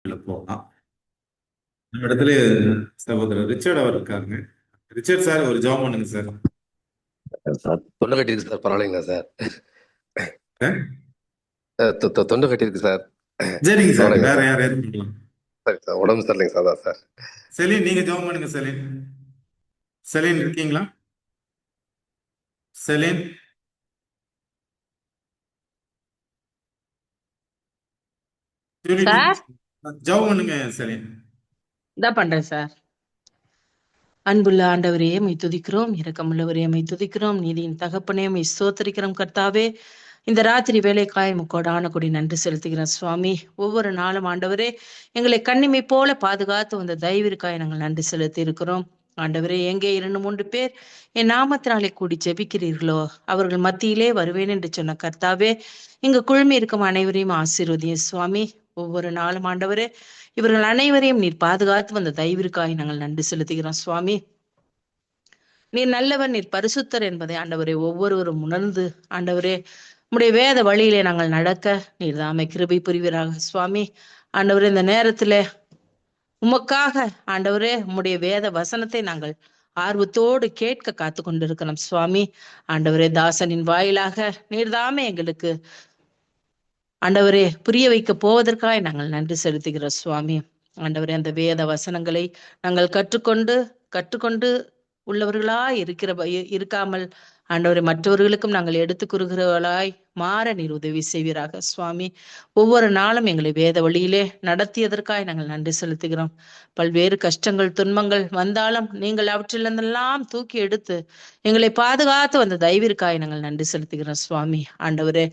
போகலாம். நம்ம இடத்துல சகோதரர் ரிச்சர்ட் அவர் இருக்காருங்க. ரிச்சர்ட் சார் ஒரு ஜாப் பண்ணுங்க சார். சார் தொண்டை கட்டியிருக்கு சார், பரவாயில்லைங்களா சார்? தொண்டை கட்டியிருக்கு சார், சரிங்க சார். பரவாயில்லைங்களா வேற சார்? யார் யாரும் பண்ணலாம். சரி சார், உடம்பு சரியில்லைங்க சார், அதான் சார். செலின் நீங்க ஜாப் பண்ணுங்க. செலின் செலின் இருக்கீங்களா? செலின் சார் ஜாப் பண்ணுங்க செலின். இதான் பண்றேன் சார். அன்புள்ள ஆண்டவரே மை துதிக்கிறோம், இரக்கமுள்ளவரே மை துதிக்கிறோம், நீதியின் தகப்பனே மை ஸ்தோத்திரிக்கிறோம். கர்த்தாவே, இந்த ராத்திரி வேலைக்காய் முக்கோடான கொடி நன்றி செலுத்துகிறோம் சுவாமி. ஒவ்வொரு நாளும் ஆண்டவரே எங்களை கண்ணிமை போல பாதுகாத்து வந்த தயவிற்காய் நாங்கள் நன்றி செலுத்தி இருக்கிறோம். ஆண்டவரே, எங்கே 2-3 பேர் என் நாமத்தினாலே கூடி ஜெபிக்கிறீர்களோ அவர்கள் மத்தியிலே வருவேன் என்று சொன்ன கர்த்தாவே, இங்கு குழுமி இருக்கும் அனைவரையும் ஆசீர்வதியும் சுவாமி. ஒவ்வொரு நாளும் ஆண்டவரே இவர்கள் அனைவரையும் நீர் பாதுகாத்து வந்த தயவிற்காய் நாங்கள் நன்றி செலுத்துகிறோம் சுவாமி. நீர் நல்லவர், நீர் பரிசுத்தர் என்பதை ஆண்டவரே ஒவ்வொருவரும் உணர்ந்து ஆண்டவரே உம்முடைய வேத வழியிலே நாங்கள் நடக்க நீர் தாமே கிருபை புரிவீராக சுவாமி. ஆண்டவரே, இந்த நேரத்துல உமக்காக ஆண்டவரே உம்முடைய வேத வசனத்தை நாங்கள் ஆர்வத்தோடு கேட்க காத்து கொண்டிருக்கிறோம் சுவாமி. ஆண்டவரே, தாசனின் வாயிலாக நீர்தாமே எங்களுக்கு ஆண்டவரே புரிய வைக்க போவதற்காக நாங்கள் நன்றி செலுத்துகிறோம் சுவாமி. ஆண்டவரே, அந்த வேத வசனங்களை நாங்கள் கற்றுக்கொண்டு உள்ளவர்களாய் இருக்காமல் ஆண்டவரை மற்றவர்களுக்கும் நாங்கள் எடுத்து கூறுகிறவர்களாய் மாற நீர் உதவி செய்வீராக சுவாமி. ஒவ்வொரு நாளும் எங்களை வேத வழியிலே நடத்தியதற்காக நாங்கள் நன்றி செலுத்துகிறோம். பல்வேறு கஷ்டங்கள் துன்பங்கள் வந்தாலும் நீங்கள் அவற்றிலிருந்தெல்லாம் தூக்கி எடுத்து எங்களை பாதுகாத்து வந்த தயவிற்காய் நாங்கள் நன்றி செலுத்துகிறோம் சுவாமி. ஆண்டவரே,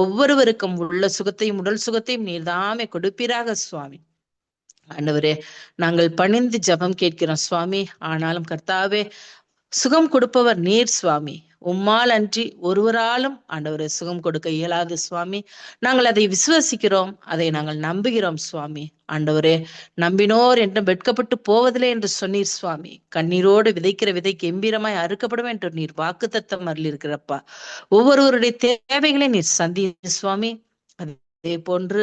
ஒவ்வொருவருக்கும் உள்ள சுகத்தையும் உடல் சுகத்தையும் நீர் தாமே கொடுப்பீராக சுவாமி. ஆண்டவரே, நாங்கள் பணிந்து ஜபம் கேட்கிறோம் சுவாமி. ஆனாலும் கர்த்தாவே, சுகம் கொடுப்பவர் நீர் சுவாமி. உம்மால் அன்றி ஒருவராலும் ஆண்டவரை சுகம் கொடுக்க இயலாது சுவாமி. நாங்கள் அதை விசுவசிக்கிறோம், அதை நாங்கள் நம்புகிறோம் சுவாமி. ஆண்டவரே, நம்பினோர் என்றும் வெட்கப்பட்டு போவதில்லை என்று சொன்னீர் சுவாமி. கண்ணீரோடு விதைக்கிற விதை கெம்பீரமாய் அறுக்கப்படும் என்று நீர் வாக்குத்தத்தம் அருள் இருக்கிறப்பா. ஒவ்வொருவருடைய தேவைகளை நீர் சந்தி சுவாமி. அதே போன்று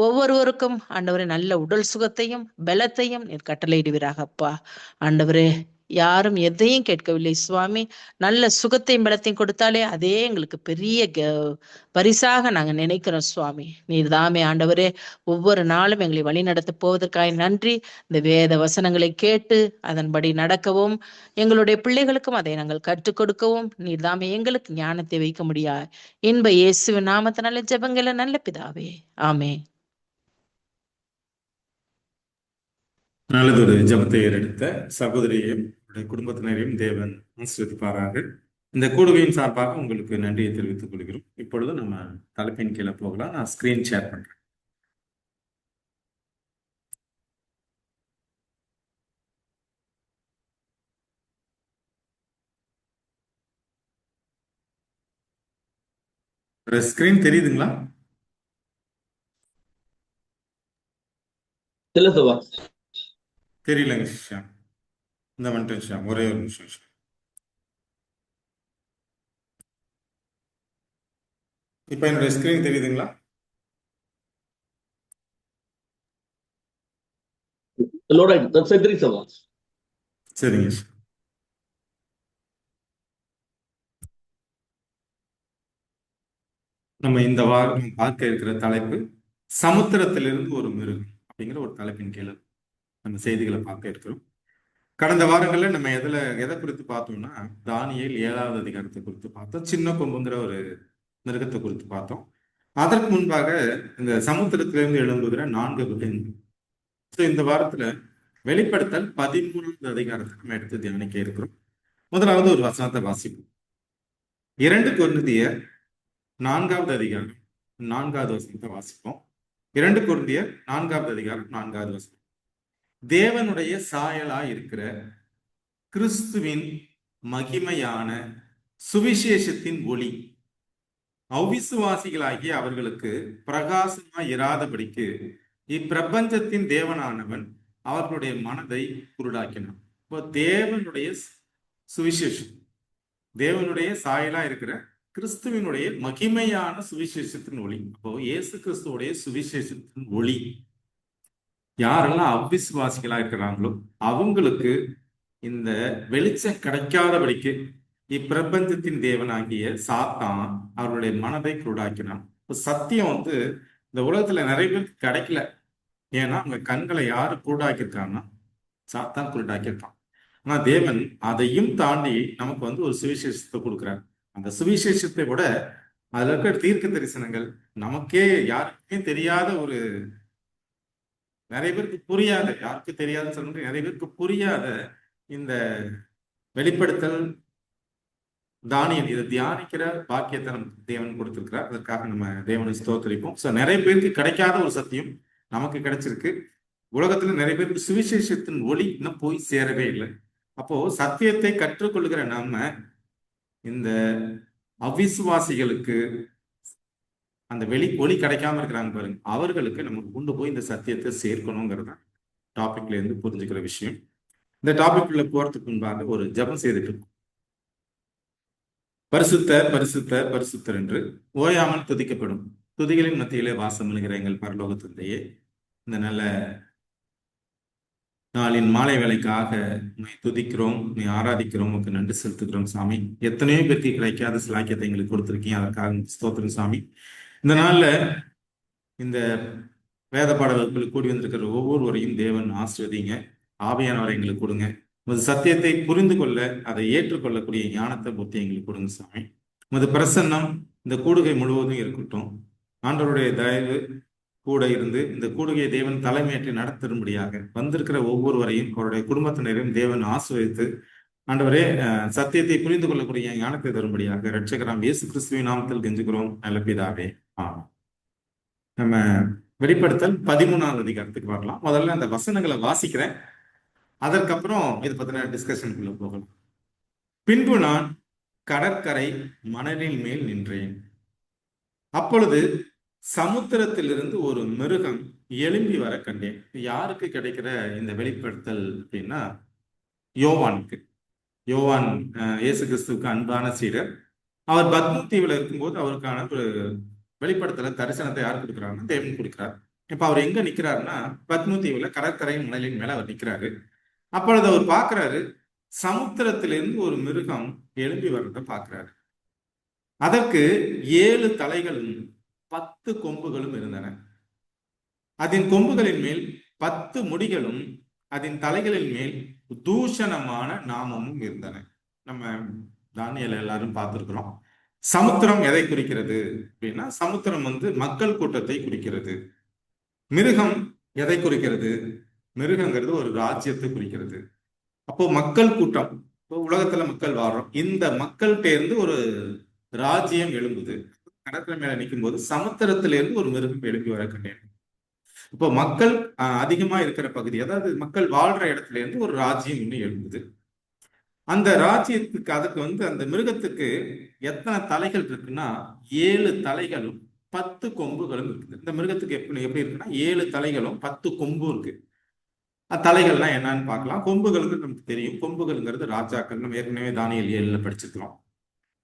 ஒவ்வொருவருக்கும் ஆண்டவரே நல்ல உடல் சுகத்தையும் பலத்தையும் நீர் கட்டளையிடுவீராகப்பா. ஆண்டவரே, யாரும் எதையும் கேட்கவில்லை சுவாமி. நல்ல சுகத்தையும் பலத்தையும் கொடுத்தாலே அதே எங்களுக்கு பெரிய பரிசாக நாங்க நினைக்கிறோம் சுவாமி. நீர் தாமே ஆண்டவரே ஒவ்வொரு நாளும் எங்களை வழி நடத்த போவதற்காக நன்றி. இந்த வேத வசனங்களை கேட்டு அதன்படி நடக்கவும் எங்களுடைய பிள்ளைகளுக்கும் அதை நாங்கள் கற்றுக் கொடுக்கவும் நீர் தாமே எங்களுக்கு ஞானத்தை வைக்க முடியாது. இன்ப இயேசுவின் நாமத்தினால ஜெபங்களை நல்ல பிதாவே, ஆமே. நல்லதொரு ஜபத்தை ஏறெடுத்த சகோதரியையும் குடும்பத்தினரையும் தேவன் ஆசீர்வதிப்பாராக. இந்த கூடுகையின் சார்பாக உங்களுக்கு நன்றியை தெரிவித்துக் கொள்கிறோம். இப்பொழுது நம்ம தலைப்பின் கீழே போகலாம். நான் ஸ்கிரீன் ஷேர் பண்றேன். ஸ்கிரீன் தெரியுதுங்களா? தெரியலங்க ஷியாம். இந்த வந்துட்டேன் ஷியாம், ஒரே ஒரு நிமிஷம் ஷியாம். இப்ப என்னுடைய ஸ்கிரீன் தெரியுதுங்களா? சரிங்க. நம்ம இந்த வாரம் பார்க்க இருக்கிற தலைப்பு சமுத்திரத்திலிருந்து ஒரு மிருகம் அப்படிங்கிற ஒரு தலைப்பின் கீழே நம்ம செய்திகளை பார்க்க இருக்கிறோம். கடந்த வாரங்கள்ல நம்ம எதை குறித்து பார்த்தோம்னா, தானியேல் 7வது அதிகாரத்தை குறித்து பார்த்தோம். சின்ன கொம்புங்கிற ஒரு மிருகத்தை குறித்து பார்த்தோம். அதற்கு முன்பாக இந்த சமுத்திரத்திலிருந்து எழும்புகிற 4 மிருகங்கள். இந்த வாரத்துல வெளிப்படுத்தல் 13வது அதிகாரத்தை நம்ம எடுத்து தியானிக்க இருக்கிறோம். முதலாவது ஒரு வசனத்தை வாசிப்போம். 2 கொரிந்தியர் 4வது அதிகாரம் 4வது வசனத்தை வாசிப்போம். 2 கொரிந்தியர் 4வது அதிகாரம் 4வது வசனம். தேவனுடைய சாயலா இருக்கிற கிறிஸ்துவின் மகிமையான சுவிசேஷத்தின் ஒளி அவிசுவாசிகளாகிய அவர்களுக்கு பிரகாசமாய் இராதபடிக்கு இப்பிரபஞ்சத்தின் தேவனானவன் அவர்களுடைய மனதை குருடாக்கினான். இப்போ தேவனுடைய சுவிசேஷம், தேவனுடைய சாயலா இருக்கிற கிறிஸ்துவினுடைய மகிமையான சுவிசேஷத்தின் ஒளி. அப்போ இயேசு கிறிஸ்துவோடைய சுவிசேஷத்தின் ஒளி யாரெல்லாம் அவிசுவாசிகளா இருக்கிறாங்களோ அவங்களுக்கு இந்த வெளிச்சம் கிடைக்காதபடிக்கு இப்பிரபஞ்சத்தின் தேவனாகிய சாத்தான் அவருடைய மனதை குருடாக்கினான். சத்தியம் வந்து இந்த உலகத்துல நிறைய பேருக்கு கிடைக்கல. ஏன்னா அவங்க கண்களை யாரு குருடாக்கியிருக்காங்கன்னா சாத்தான் குருடாக்கியிருக்கான். ஆனா தேவன் அதையும் தாண்டி நமக்கு வந்து ஒரு சுவிசேஷத்தை கொடுக்குறார். அந்த சுவிசேஷத்தை விட அதுல இருக்கிற தீர்க்க தரிசனங்கள் நமக்கே யாருக்குமே தெரியாத ஒரு, நிறைய பேருக்கு புரியாத, யாருக்கு தெரியாதுன்னு சொல்ல நிறைய பேருக்கு புரியாத இந்த வெளிப்படுத்தல் தானியல் இதை தியானிக்கிற பாக்கியத்தை நமக்கு தேவன் கொடுத்திருக்கிறார். அதற்காக நம்ம தேவனை ஸ்தோத்திரிப்போம். ஸோ நிறைய பேருக்கு கிடைக்காத ஒரு சத்தியம் நமக்கு கிடைச்சிருக்கு. உலகத்துல நிறைய பேருக்கு சுவிசேஷத்தின் ஒளி இன்னும் போய் சேரவே இல்லை. அப்போ சத்தியத்தை கற்றுக்கொள்கிற நாம இந்த அவிசுவாசிகளுக்கு அந்த ஒளி கிடைக்காம இருக்கிறாங்க பாருங்க, அவர்களுக்கு நம்ம கொண்டு போய் இந்த சத்தியத்தை சேர்க்கணுங்கிறத டாபிக்ல இருந்து புரிஞ்சுக்கிற விஷயம். இந்த டாபிக்ல போறதுக்கு முன்பாக ஒரு ஜெபம் செய்துட்டு இருக்கோம். பரிசுத்தர் பரிசுத்தர் பரிசுத்தர் என்று ஓயாமல் துதிக்கப்படும் துதிகளின் மத்தியிலே வாசம் பண்ணுகிற எங்கள் பரலோக தந்தையே, இந்த நல்ல நாளின் மாலை வேலைக்காக உண்மை துதிக்கிறோம், உண்மை ஆராதிக்கிறோம், உனக்கு நன்றி செலுத்துகிறோம் சாமி. எத்தனையோ பேருக்கு கிடைக்காத சிலாக்கியத்தை எங்களுக்கு கொடுத்துருக்கீங்க, அதற்காக ஸ்தோத்திரம் சாமி. இந்த நாள்ல இந்த வேத பாட வகுப்பில் கூடி வந்திருக்கிற ஒவ்வொருவரையும் தேவன் ஆசீர்வதிங்க. ஆவியானவரை எங்களுக்கு கொடுங்க. உமது சத்தியத்தை புரிந்து கொள்ள, அதை ஏற்றுக்கொள்ளக்கூடிய ஞானத்தை புத்தி எங்களுக்கு கொடுங்க சாமி. உமது பிரசன்னம் இந்த கூடுகை முழுவதும் இருக்கட்டும். ஆண்டவருடைய தயவு கூட இருந்து இந்த கூடுகையை தேவன் தலைமையேற்றி நடத்தும்படியாக வந்திருக்கிற ஒவ்வொருவரையும் அவருடைய குடும்பத்தினரையும் தேவன் ஆசீர்வதித்து ஆண்டவரே சத்தியத்தை புரிந்து கொள்ளக்கூடிய ஞானத்தை தரும்படியாக இரட்சகராம் இயேசு கிறிஸ்துவின் நாமத்தில் கெஞ்சுகிறோம் நல்ல பிதாவே. நம்ம வெளிப்படுத்தல் 13ஆவது அதிகாரத்துக்கு வரலாம். முதல்ல அந்த வசனங்களை வாசிக்கிறேன், அதற்கப்புறம் இது பத்தின டிஸ்கஷனுக்குள்ள போகலாம். பின்பு நான் கடற்கரை மணலின் மேல் நின்றேன். அப்பொழுது சமுத்திரத்திலிருந்து ஒரு மிருகம் எழும்பி வர கண்டேன். யாருக்கு கிடைக்கிற இந்த வெளிப்படுத்தல் அப்படின்னா யோவானுக்கு. யோவான் இயேசு கிறிஸ்துவுக்கு அன்பான சீடர். அவர் பத்மு தீவுல இருக்கும்போது அவருக்கான ஒரு வெளிப்படுத்தல தரிசனத்தை யார் கொடுக்குறாருன்னா தேவன் கொடுக்கிறார். இப்ப அவர் எங்க நிக்கிறாருன்னா பத்மு தீவுல கடற்கரை மணலின் மேல அவர் நிக்கிறாரு. அப்பொழுது அவர் பார்க்கிறாரு, சமுத்திரத்திலிருந்து ஒரு மிருகம் எழும்பி வர்றதை பார்க்கிறாரு. அதற்கு 7 தலைகளும் 10 கொம்புகளும் இருந்தன. அதன் கொம்புகளின் மேல் 10 முடிகளும் அதன் தலைகளின் மேல் தூஷணமான நாமமும் இருந்தன. நம்ம தானியேல் எல்லாரும் பார்த்திருக்கிறோம். சமுத்திரம் எதை குறிக்கிறது அப்படின்னா, சமுத்திரம் வந்து மக்கள் கூட்டத்தை குறிக்கிறது. மிருகம் எதை குறிக்கிறது? மிருகங்கிறது ஒரு ராஜ்யத்தை குறிக்கிறது. அப்போ மக்கள் கூட்டம், இப்போ உலகத்துல மக்கள் வாழ்றோம், இந்த மக்கள்கிட்ட இருந்து ஒரு ராஜ்யம் எழும்புது. கடற்கரை மேல நிற்கும் போது சமுத்திரத்திலிருந்து ஒரு மிருகம் எழுப்பி வர கண்டேன். இப்போ மக்கள் அதிகமா இருக்கிற பகுதி, அதாவது மக்கள் வாழ்ற இடத்துல இருந்து ஒரு ராஜ்யம் இன்னும் எழும்புது. அந்த ராஜ்யத்துக்கு அதுக்கு வந்து அந்த மிருகத்துக்கு எத்தனை தலைகள் இருக்குன்னா 7 தலைகளும் 10 கொம்புகளும் இருக்குது. இந்த மிருகத்துக்கு எப்படி இருக்குன்னா 7 தலைகளும் 10 கொம்பும் இருக்கு. தலைகள்லாம் என்னன்னு பார்க்கலாம். கொம்புகளுக்கு நமக்கு தெரியும், கொம்புகள்ங்கிறது ராஜாக்கள், நம்ம ஏற்கனவே தானியேல் 7ல படிச்சிருக்கிறோம்.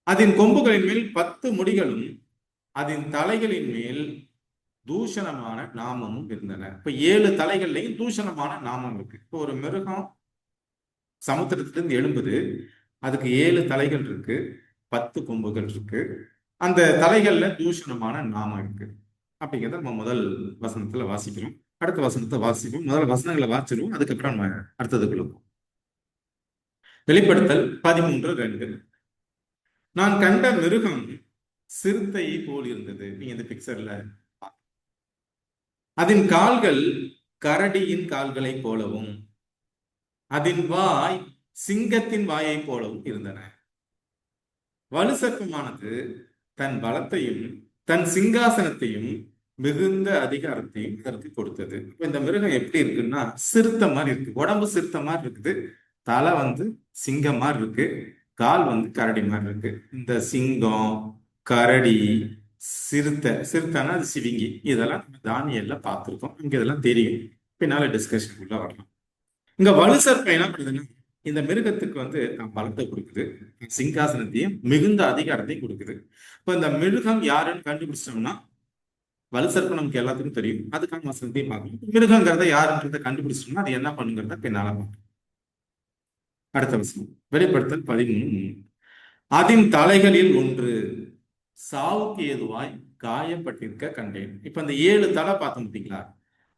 அதன் கொம்புகளின் மேல் 10 முடிகளும் அதன் தலைகளின் மேல் தூஷணமான நாமமும் இருந்தன. இப்ப 7 தலைகள்லையும் தூஷணமான நாமம் இருக்கு. இப்போ ஒரு மிருகம் சமுத்திரத்திலிருந்து எழும்புது, அதுக்கு 7 தலைகள் இருக்கு, 10 கொம்புகள் இருக்கு, அந்த தலைகள்ல தூஷணமான நாமம் இருக்கு அப்படிங்கிறத நம்ம முதல் வசனத்துல வாசிக்கிறோம். அடுத்த வசனத்தை வாசிப்போம். முதல் வசனங்களை வாசிச்சிருவோம், அதுக்கப்புறம் நம்ம அடுத்ததுக்குள்ள போவோம். வெளிப்படுத்தல் 13:2. நான் கண்ட மிருகம் சிறுத்தையை போல் இருந்தது. நீங்க இந்த பிக்சர்ல அதன் கால்கள் கரடியின் கால்களை போலவும் அதன் வாய் சிங்கத்தின் வாயை போலவும் இருந்தன. வலு சர்ப்பமானது தன் பலத்தையும் தன் சிங்காசனத்தையும் மிகுந்த அதிகாரத்தையும் இதற்கு கொடுத்தது. இப்ப இந்த மிருகம் எப்படி இருக்குன்னா சிறுத்தை மாதிரி இருக்கு, உடம்பு சிறுத்தை மாதிரி இருக்குது, தலை வந்து சிங்கம் மாதிரி இருக்கு, கால் வந்து கரடி மாதிரி இருக்கு. இந்த சிங்கம், கரடி, சிறுத்தைன்னா அது சிவிங்கி, இதெல்லாம் நம்ம தானியேல்ல பார்த்திருக்கோம், இங்க இதெல்லாம் தெரியும். பின்னால டிஸ்கஷனுக்குள்ள வரலாம். இங்க வலு சர்ப்பம் என்ன பண்ணுதுன்னா இந்த மிருகத்துக்கு வந்து பலத்தை கொடுக்குது, சிங்காசனத்தையும் மிகுந்த அதிகாரத்தையும் கொடுக்குது. இப்ப இந்த மிருகம் யாருன்னு கண்டுபிடிச்சோம்னா வலுசற்பம் நமக்கு எல்லாத்துக்கும் தெரியும். அதுக்கான வசனத்தையும் பார்க்கணும். மிருகங்கிறத யாருன்றதை கண்டுபிடிச்சிட்டோம்னா அது என்ன பண்ணுங்கிறத பின்னால பார்க்கணும். அடுத்த வசனம் வெளிப்படுத்தல் 13:3. அதன் தலைகளில் ஒன்று சாவுக்கு ஏதுவாய் காயப்பட்டிருக்க கண்டேன். இப்ப அந்த 7 தலை பார்த்தோம் பார்த்தீங்களா?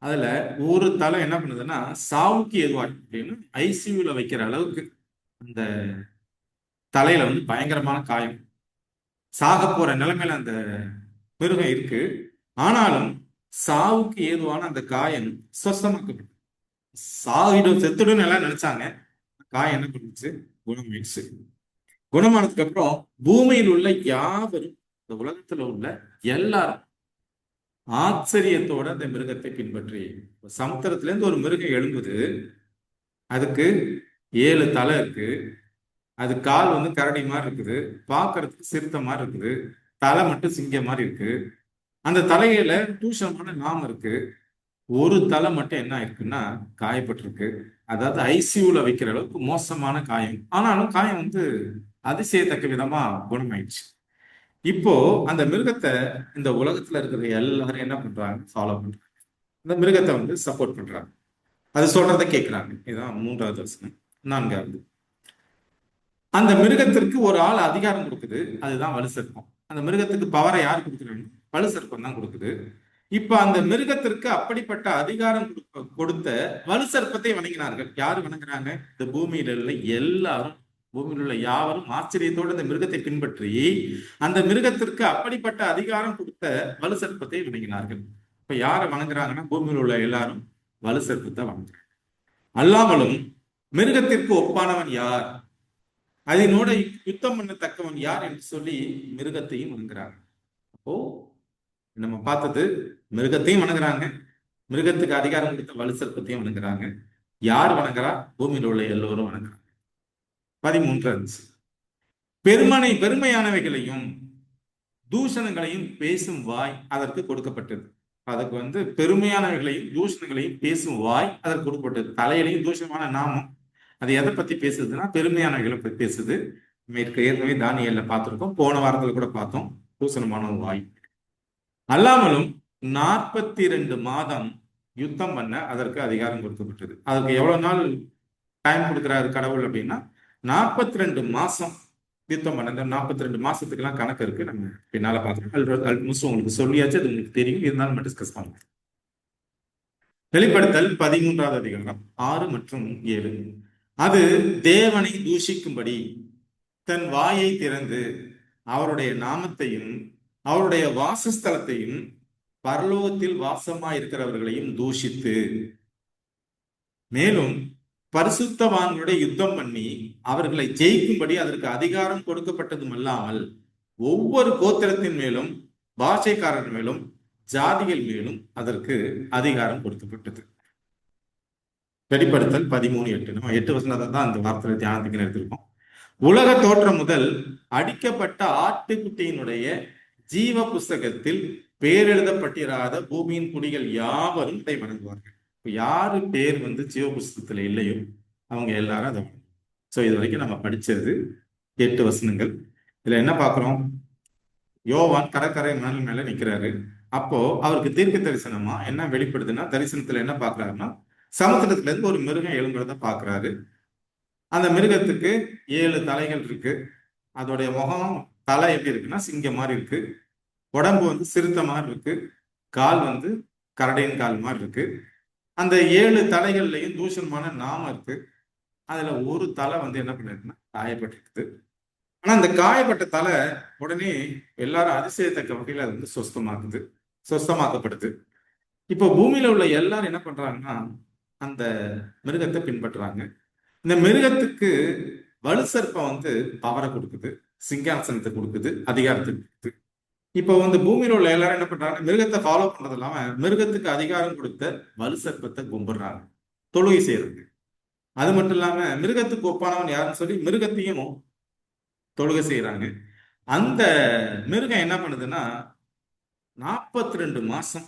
அதுல ஒரு தலை என்ன பண்ணுதுன்னா சாவுக்கு ஏதுவாய் அப்படின்னு ஐசியூல வைக்கிற அளவுக்கு அந்த தலையில வந்து பயங்கரமான காயம், சாக போற நிலைமையில அந்த மிருகம் இருக்கு. ஆனாலும் சாவுக்கு ஏதுவான அந்த காயம் சொஸ்தமாக்கப்பட்டு சாகிடும் செத்துடும் எல்லாம் நினைச்சாங்க. காயம் என்ன பண்ணுச்சு? குணமாயிடுச்சு. குணமானதுக்கு அப்புறம் பூமியில் உள்ள யாவரும், இந்த உலகத்துல உள்ள எல்லாரும் ஆச்சரியத்தோட அந்த மிருகத்தை பின்பற்றி, சமுத்திரத்துல இருந்து ஒரு மிருகம் எழும்புது. அதுக்கு 7 தலை இருக்கு. அது கால் வந்து கரடி மாதிரி இருக்குது, பார்க்கறதுக்கு சிறுத்தை மாதிரி இருக்குது, தலை மட்டும் சிங்கம் மாதிரி இருக்கு. அந்த தலையில தூஷணமான நாமம் இருக்கு. ஒரு தலை மட்டும் என்ன ஆயிருக்குன்னா காயப்பட்டிருக்கு. அதாவது ஐசியூல வைக்கிற அளவுக்கு மோசமான காயம். ஆனாலும் காயம் வந்து அதிசயத்தக்க விதமா குணமாயிடுச்சு. இப்போ அந்த மிருகத்தை இந்த உலகத்துல இருக்கிற எல்லாரும் என்ன பண்றாங்க? ஃபாலோ பண்றாங்க. இந்த மிருகத்தை வந்து சப்போர்ட் பண்றாங்க. அது சொல்றதை கேட்கிறாங்க. இதுதான் 3வது வசனம். 4வது, அந்த மிருகத்திற்கு ஒரு ஆள் அதிகாரம் கொடுக்குது. அதுதான் வலுசற்பம். அந்த மிருகத்துக்கு பவரை யார் கொடுக்குறாங்க? வலுசற்பம் தான் கொடுக்குது. இப்ப அந்த மிருகத்திற்கு அப்படிப்பட்ட அதிகாரம் கொடுத்த வலுசற்பத்தை வணங்கினார்கள். யாரு வணங்குறாங்க? இந்த பூமியில உள்ள எல்லாரும், பூமியில் உள்ள யாவரும் ஆச்சரியத்தோடு அந்த மிருகத்தை பின்பற்றி அந்த மிருகத்திற்கு அப்படிப்பட்ட அதிகாரம் கொடுத்த வலுசற்பத்தை வணங்கினார்கள். இப்ப யாரை வணங்குறாங்கன்னா பூமியில் உள்ள எல்லாரும் வலுசற்பத்தை வணங்குறாங்க. அல்லாமலும் மிருகத்திற்கு ஒப்பானவன் யார், அதனோட யுத்தம் பண்ணத்தக்கவன் யார் என்று சொல்லி மிருகத்தையும் வணங்குறாங்க. அப்போ நம்ம பார்த்தது மிருகத்தையும் வணங்குறாங்க, மிருகத்துக்கு அதிகாரம் கொடுத்த வலுசற்பத்தையும் வணங்குறாங்க. யார் வணங்குறா? பூமியில் உள்ள எல்லோரும் வணங்குறாங்க. 13 பெருமையானவைகளையும் தூஷணங்களையும் பேசும் வாய் அதற்கு கொடுக்கப்பட்டது. அதுக்கு வந்து பெருமையானவைகளையும் தூஷணங்களையும் பேசும் வாய் அதற்கு கொடுக்கப்பட்டது. தலையிலையும் தூஷணமான நாமம். அது எதை பத்தி பேசுதுன்னா பெருமையானவைகளை பத்தி பேசுது. ஏற்கனவே தானியேல்ல பார்த்திருக்கோம், போன வாரத்துல கூட பார்த்தோம். தூஷணமான வாய். அல்லாமலும் 42 மாதம் யுத்தம் பண்ண அதற்கு அதிகாரம் கொடுக்கப்பட்டது. அதுக்கு எவ்வளவு நாள் டைம் கொடுக்குறாரு கடவுள் அப்படின்னா 42 மாசம் யுத்தம் பண்ண. இந்த 42 மாசத்துக்கு எல்லாம் கணக்கு இருக்கு, நம்ம பின்னால பார்க்கணும். ஆல்மோஸ்ட் உங்களுக்கு சொல்லியாச்சு, அது உங்களுக்கு தெரியும், இருந்தாலும் நம்ம டிஸ்கஸ் பண்ணலாம். வெளிப்படுத்தல் 13வது அதிகாரம் 6 மற்றும் 7. அது தேவனை தூஷிக்கும்படி தன் வாயை திறந்து அவருடைய நாமத்தையும் அவருடைய வாசஸ்தலத்தையும் பரலோகத்தில் வாசமாயிருக்கிறவர்களையும் தூஷித்து, மேலும் பரிசுத்தவான்களுடைய யுத்தம் பண்ணி அவர்களை ஜெயிக்கும்படி அதற்கு அதிகாரம் கொடுக்கப்பட்டதும் அல்லாமல் ஒவ்வொரு கோத்திரத்தின் மேலும் பாஷைக்காரர் மேலும் ஜாதிகள் மேலும் அதற்கு அதிகாரம் கொடுக்கப்பட்டது. வெளிப்படுத்தல் 13:8. நம்ம 8 வசனத்தை தான் அந்த வார்த்தையில தியானத்துக்கு எடுத்திருக்கோம். உலக தோற்றம் முதல் அடிக்கப்பட்ட ஆட்டுக்குட்டியினுடைய ஜீவ புஸ்தகத்தில் பேர் எழுதப்பட்டிராத பூமியின் குடிகள் யாவரும் இதை வணங்குவார்கள். யாரு பேர் வந்து ஜீவ புஸ்தகத்துல இல்லையோ அவங்க எல்லாரும் அதை வணங்குவாங்க. ஸோ இது வரைக்கும் நம்ம படிச்சது 8 வசனங்கள். இதுல என்ன பார்க்கிறோம்? யோவான் கடற்கரை மணல் மேல நிக்கிறாரு. அப்போ அவருக்கு தீர்க்க தரிசனமா என்ன வெளிப்படுதுன்னா, தரிசனத்துல என்ன பாக்குறாருன்னா சமுத்திரத்துல இருந்து ஒரு மிருகம் எழும்புறத பாக்குறாரு. அந்த மிருகத்துக்கு 7 தலைகள் இருக்கு. அதோடைய முகம், தலை எப்படி இருக்குன்னா சிங்கம் மாதிரி இருக்கு. உடம்பு வந்து சிறுத்தை மாதிரி இருக்கு. கால் வந்து கரடையின் கால் மாதிரி இருக்கு. அந்த 7 தலைகள்லையும் தூஷணமான நாமம் இருக்கு. அதுல ஒரு தலை வந்து என்ன பண்ணிருக்குன்னா காயப்பட்டிருக்குது. ஆனா அந்த காயப்பட்ட தலை உடனே எல்லாரும் அதிசயத்தக்க வகையில் அது வந்து சொஸ்தமாக்கப்படுது. இப்போ பூமியில உள்ள எல்லாரும் என்ன பண்றாங்கன்னா அந்த மிருகத்தை பின்பற்றுறாங்க. இந்த மிருகத்துக்கு வலுசற்பம் வந்து பவரை கொடுக்குது, சிங்காசனத்தை கொடுக்குது, அதிகாரத்தை கொடுக்குது. இப்போ வந்து பூமியில உள்ள எல்லாரும் என்ன பண்றாங்க? மிருகத்தை ஃபாலோ பண்றது இல்லாம மிருகத்துக்கு அதிகாரம் கொடுத்த வலுசற்பத்தை கும்பிடுறாங்க, தொழுகை செய்யறாங்க. அது மட்டும் இல்லாம மிருகத்துக்கு ஒப்பானவன் யாருன்னு சொல்லி மிருகத்தையும் தொழுகை செய்யறாங்க. அந்த மிருகம் என்ன பண்ணுதுன்னா 42 மாசம்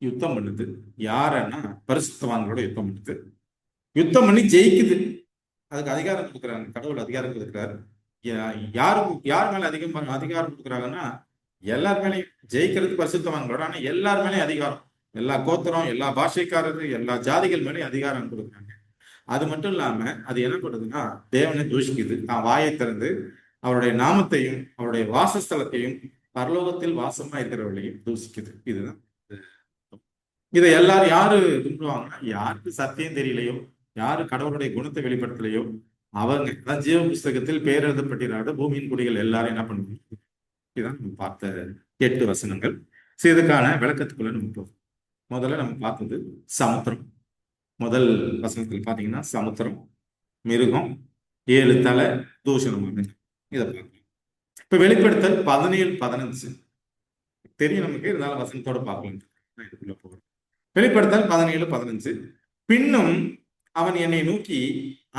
யுத்தம் பண்ணுது. யாருன்னா பரிசுத்தவான்களோட யுத்தம் பண்ணுது. யுத்தம் பண்ணி ஜெயிக்குது. அதுக்கு அதிகாரம் கொடுக்குறாங்க, கடவுள் அதிகாரம் கொடுக்குறாரு. யார் மேல அதிகாரம் கொடுக்குறாங்கன்னா எல்லார் மேலேயும் ஜெயிக்கிறது பரிசுத்தவான்களோட, ஆனா எல்லார் மேலேயும் அதிகாரம், எல்லா கோத்திரம், எல்லா பாஷைக்காரரு, எல்லா ஜாதிகள் மேலேயும் அதிகாரம் கொடுக்குறாங்க. அது மட்டும் இல்லாம அது என்ன பண்ணுதுன்னா தேவனை தூஷிக்குது. தான் வாயை திறந்து அவருடைய நாமத்தையும் அவருடைய வாசஸ்தலத்தையும் பரலோகத்தில் வாசமா இருக்கிறவர்களையும் தூஷிக்குது. இதுதான் இதை எல்லாரும் யாரு துன்புவாங்கன்னா, யாருக்கு சத்தியம் தெரியலையோ, யாரு கடவுளுடைய குணத்தை வெளிப்படுத்தலையோ அவங்க தான் ஜீவ புஸ்தகத்தில் பேர் எழுதப்பட்டிராத பூமியின் குடிகள் எல்லாரும் என்ன பண்ணுவாங்க. இதுதான் நம்ம பார்த்த 8 வசனங்கள். இதுக்கான விளக்கத்துக்குள்ள நம்ம போவோம். முதல்ல நம்ம பார்த்தது சமுத்திரம். முதல் வசனத்தில் பாத்தீங்கன்னா சமுத்திரம், மிருகம், 7 தலை, தூஷணமானது. இதை பார்க்கலாம். இப்ப வெளிப்படுத்தல் 17-15 தெரியும் நமக்கு, இருந்தாலும் வசனத்தோட பார்க்கலாம். இதுக்குள்ள போகிறோம். வெளிப்படுத்தல் 17-15. பின்னும் அவன் என்னை நோக்கி,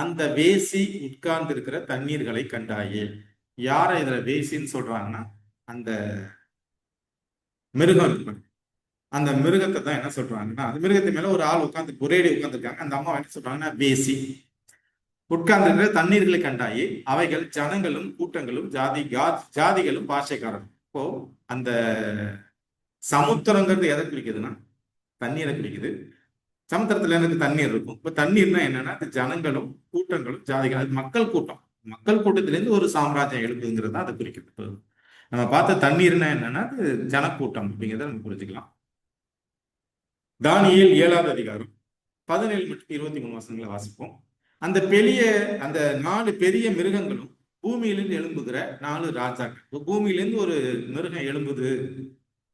அந்த வேசி உட்கார்ந்து இருக்கிற தண்ணீர்களை கண்டாயே. யார இதுல வேசின்னு சொல்றாங்கன்னா, அந்த மிருகம் இருக்கு. அந்த மிருகத்தை தான் என்ன சொல்றாங்கன்னா, அந்த மிருகத்து மேல ஒரு ஆள் உட்கார்ந்து ஒரேடி உட்கார்ந்துருக்காங்க. அந்த அம்மா என்ன சொல்றாங்கன்னா, வேசி உட்கார்ந்து இருக்கிற தண்ணீர்களை கண்டாயே, அவைகள் ஜனங்களும் கூட்டங்களும் ஜாதிகளும் பாஷைக்காரரும். இப்போ அந்த சமுத்திரங்கிறது எதை குறிக்குதுன்னா தண்ணீரை குறிக்குது. சமுத்திரத்துல எனக்கு தண்ணீர் இருக்கும். இப்ப தண்ணீர்னா என்னன்னா, அது ஜனங்களும் கூட்டங்களும் ஜாதிகள், அது மக்கள் கூட்டம். மக்கள் கூட்டத்திலேருந்து ஒரு சாம்ராஜ்யம் எழுப்புங்கிறது தான் அதை குறிக்குது. நம்ம பார்த்த தண்ணீர்னா என்னன்னா, அது ஜனக்கூட்டம் அப்படிங்கிறத நம்ம புரிஞ்சுக்கலாம். தானியேல் 7வது அதிகாரம் 17 மற்றும் 23 வசனங்களை வாசிப்போம். அந்த 4 பெரிய மிருகங்களும் பூமியிலிருந்து எழும்புகிற 4 ராஜாக்கள். பூமியிலிருந்து ஒரு மிருகம் எழும்புது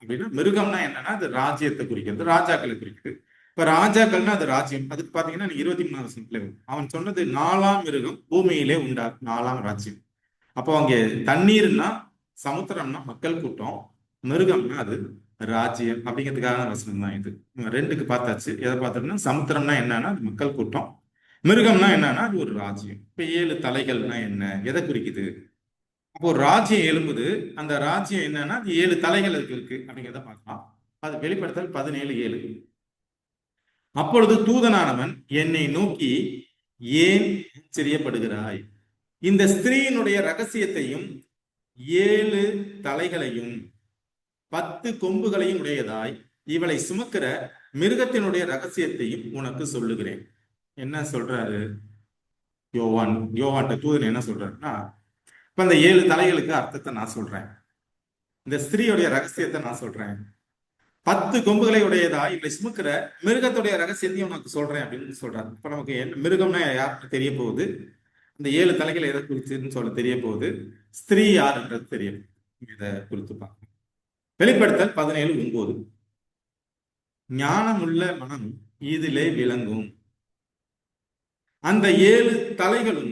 அப்படின்னா, மிருகம்னா என்னன்னா அது ராஜ்யத்தை குறிக்கிறது, ராஜாக்களை குறிக்குது. இப்ப ராஜாக்கள்னா அது ராஜ்யம். அதுக்கு பாத்தீங்கன்னா 23 வசனத்துல அவன் சொன்னது 4ஆம் மிருகம் பூமியிலே உண்டார், 4ஆம் ராஜ்யம். அப்போ அங்கே தண்ணீர்னா சமுத்திரம்னா மக்கள் கூட்டம், மிருகம்னா அது ராஜ்யம் அப்படிங்கிறதுக்கான வசனம் தான் இது. 2க்கு பார்த்தாச்சு. எதை பார்த்தோம்னா சமுத்திரம்னா என்னன்னா அது மக்கள் கூட்டம், மிருகம்னா என்னன்னா அது ஒரு ராஜ்யம். இப்ப 7 தலைகள்னா என்ன, எதை குறிக்குது? அப்போ ராஜ்யம் எழும்புது. அந்த ராஜ்யம் என்னன்னா அது 7 தலைகள் இருக்கு அப்படிங்கிறத பார்க்கலாம். அது வெளிப்படுத்தல் 17:7. அப்பொழுது தூதனானவன் என்னை நோக்கி, ஏன் ஆச்சரியப்படுகிறாய்? இந்த ஸ்திரீயினுடைய ரகசியத்தையும் 7 தலைகளையும் 10 கொம்புகளையும் உடையதாய் இவளை சுமக்கிற மிருகத்தினுடைய ரகசியத்தையும் உனக்கு சொல்லுகிறேன். என்ன சொல்றாரு யோவான்ட்ட தூதன் என்ன சொல்றாருன்னா, இப்ப இந்த 7 தலைகளுக்கு அர்த்தத்தை நான் சொல்றேன், இந்த ஸ்திரீயுடைய ரகசியத்தை நான் சொல்றேன், 10 கொம்புகளை உடையதா இவளை சுமக்கிற மிருகத்துடைய ரகசியத்தையும் உனக்கு சொல்றேன் அப்படின்னு சொல்றாரு. இப்ப நமக்கு என்ன மிருகம்னா யாருக்கு தெரிய போகுது, இந்த 7 தலைகள் எதை குறிச்சுன்னு சொல்ல தெரிய போகுது, ஸ்திரீ யாருன்றது தெரியும். இதை குறித்து பார்க்கணும். வெளிப்படுத்தல் 17:9. ஞானமுள்ள மனம் இதிலே விளங்கும். அந்த 7 தலைகளும்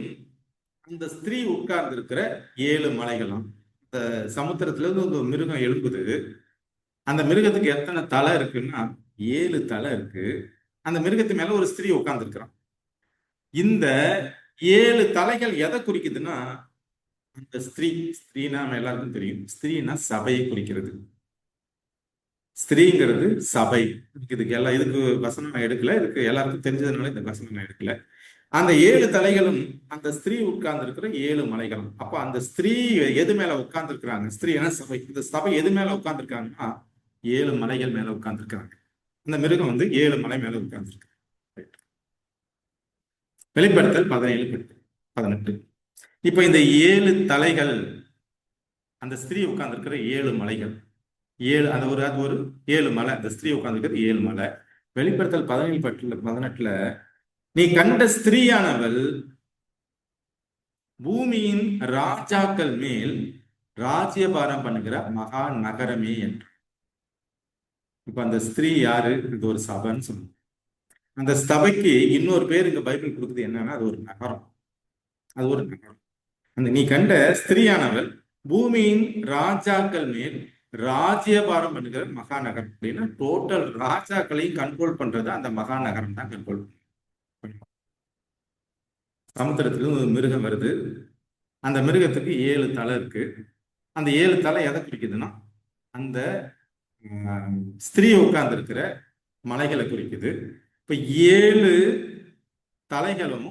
அந்த ஸ்திரீ உட்கார்ந்து இருக்கிற 7 மலைகளும். இந்த சமுத்திரத்துல இருந்து ஒரு மிருகம் எழும்புது. அந்த மிருகத்துக்கு எத்தனை தலை இருக்குன்னா 7 தலை இருக்கு. அந்த மிருகத்து மேல ஒரு ஸ்திரீ உட்கார்ந்து இருக்கிறான். இந்த 7 தலைகள் எதை குறிக்குதுன்னா, அந்த ஸ்திரீனா நம்ம எல்லாருக்கும் தெரியும், ஸ்திரீனா சபையை குறிக்கிறது. ஸ்திரீங்கிறது சபை. இதுக்கு வசனம் நான் எடுக்கல, இதுக்கு எல்லாருக்கும் தெரிஞ்சதுனால இந்த வசனம் நான் எடுக்கல. அந்த 7 தலைகளும் அந்த ஸ்திரீ உட்கார்ந்து இருக்கிற 7 மலைகளும். அப்ப அந்த ஸ்திரீ எது மேல உட்கார்ந்து இருக்கிறாங்க? ஸ்திரீனா சபை. இந்த சபை எது மேல உட்கார்ந்து இருக்காங்கன்னா 7 மலைகள் மேல உட்கார்ந்து இருக்காங்க. அந்த மிருகம் 7 மலை மேல உட்கார்ந்து இருக்கு. வெளிப்படுத்தல் 17-18. இப்ப இந்த 7 தலைகள் அந்த ஸ்திரீ உட்கார்ந்து இருக்கிற 7 மலைகள், அது ஒரு 7 மலை. அந்த ஸ்திரீ உட்கார்ந்து இருக்கிற 7 மலை. வெளிப்படுத்தல் 17-18 நீ கண்ட ஸ்திரீயானவள் பூமியின் ராஜாக்கள் மேல் ராஜ்யபாரம் பண்ணுகிற மகா நகரமே என்று. இப்ப அந்த ஸ்திரீ யாரு? இது ஒரு சபைன்னு சொல்லுங்க. அந்த சபைக்கு இன்னொரு பேர் இங்க பைபிள் கொடுக்குது என்னன்னா, அது ஒரு நகரம். அது ஒரு நகரம். அந்த நீ கண்ட ஸ்திரீயானவள் பூமியின் ராஜாக்கள் மேல் ராஜ்யபாரம் பண்ணுகிற மகா நகரம். அப்படின்னா டோட்டல் ராஜாக்களையும் கண்ட்ரோல் பண்றது அந்த மகா நகரம் தான் கண்ட்ரோல். சமுத்திரத்துக்கு ஒரு மிருகம் வருது. அந்த மிருகத்துக்கு 7 தலை இருக்கு. அந்த 7 தலை எதை குறிக்குதுன்னா அந்த ஸ்திரீ உட்கார்ந்து இருக்கிற மலைகளை குறிக்குது. இப்ப 7 தலைகளும்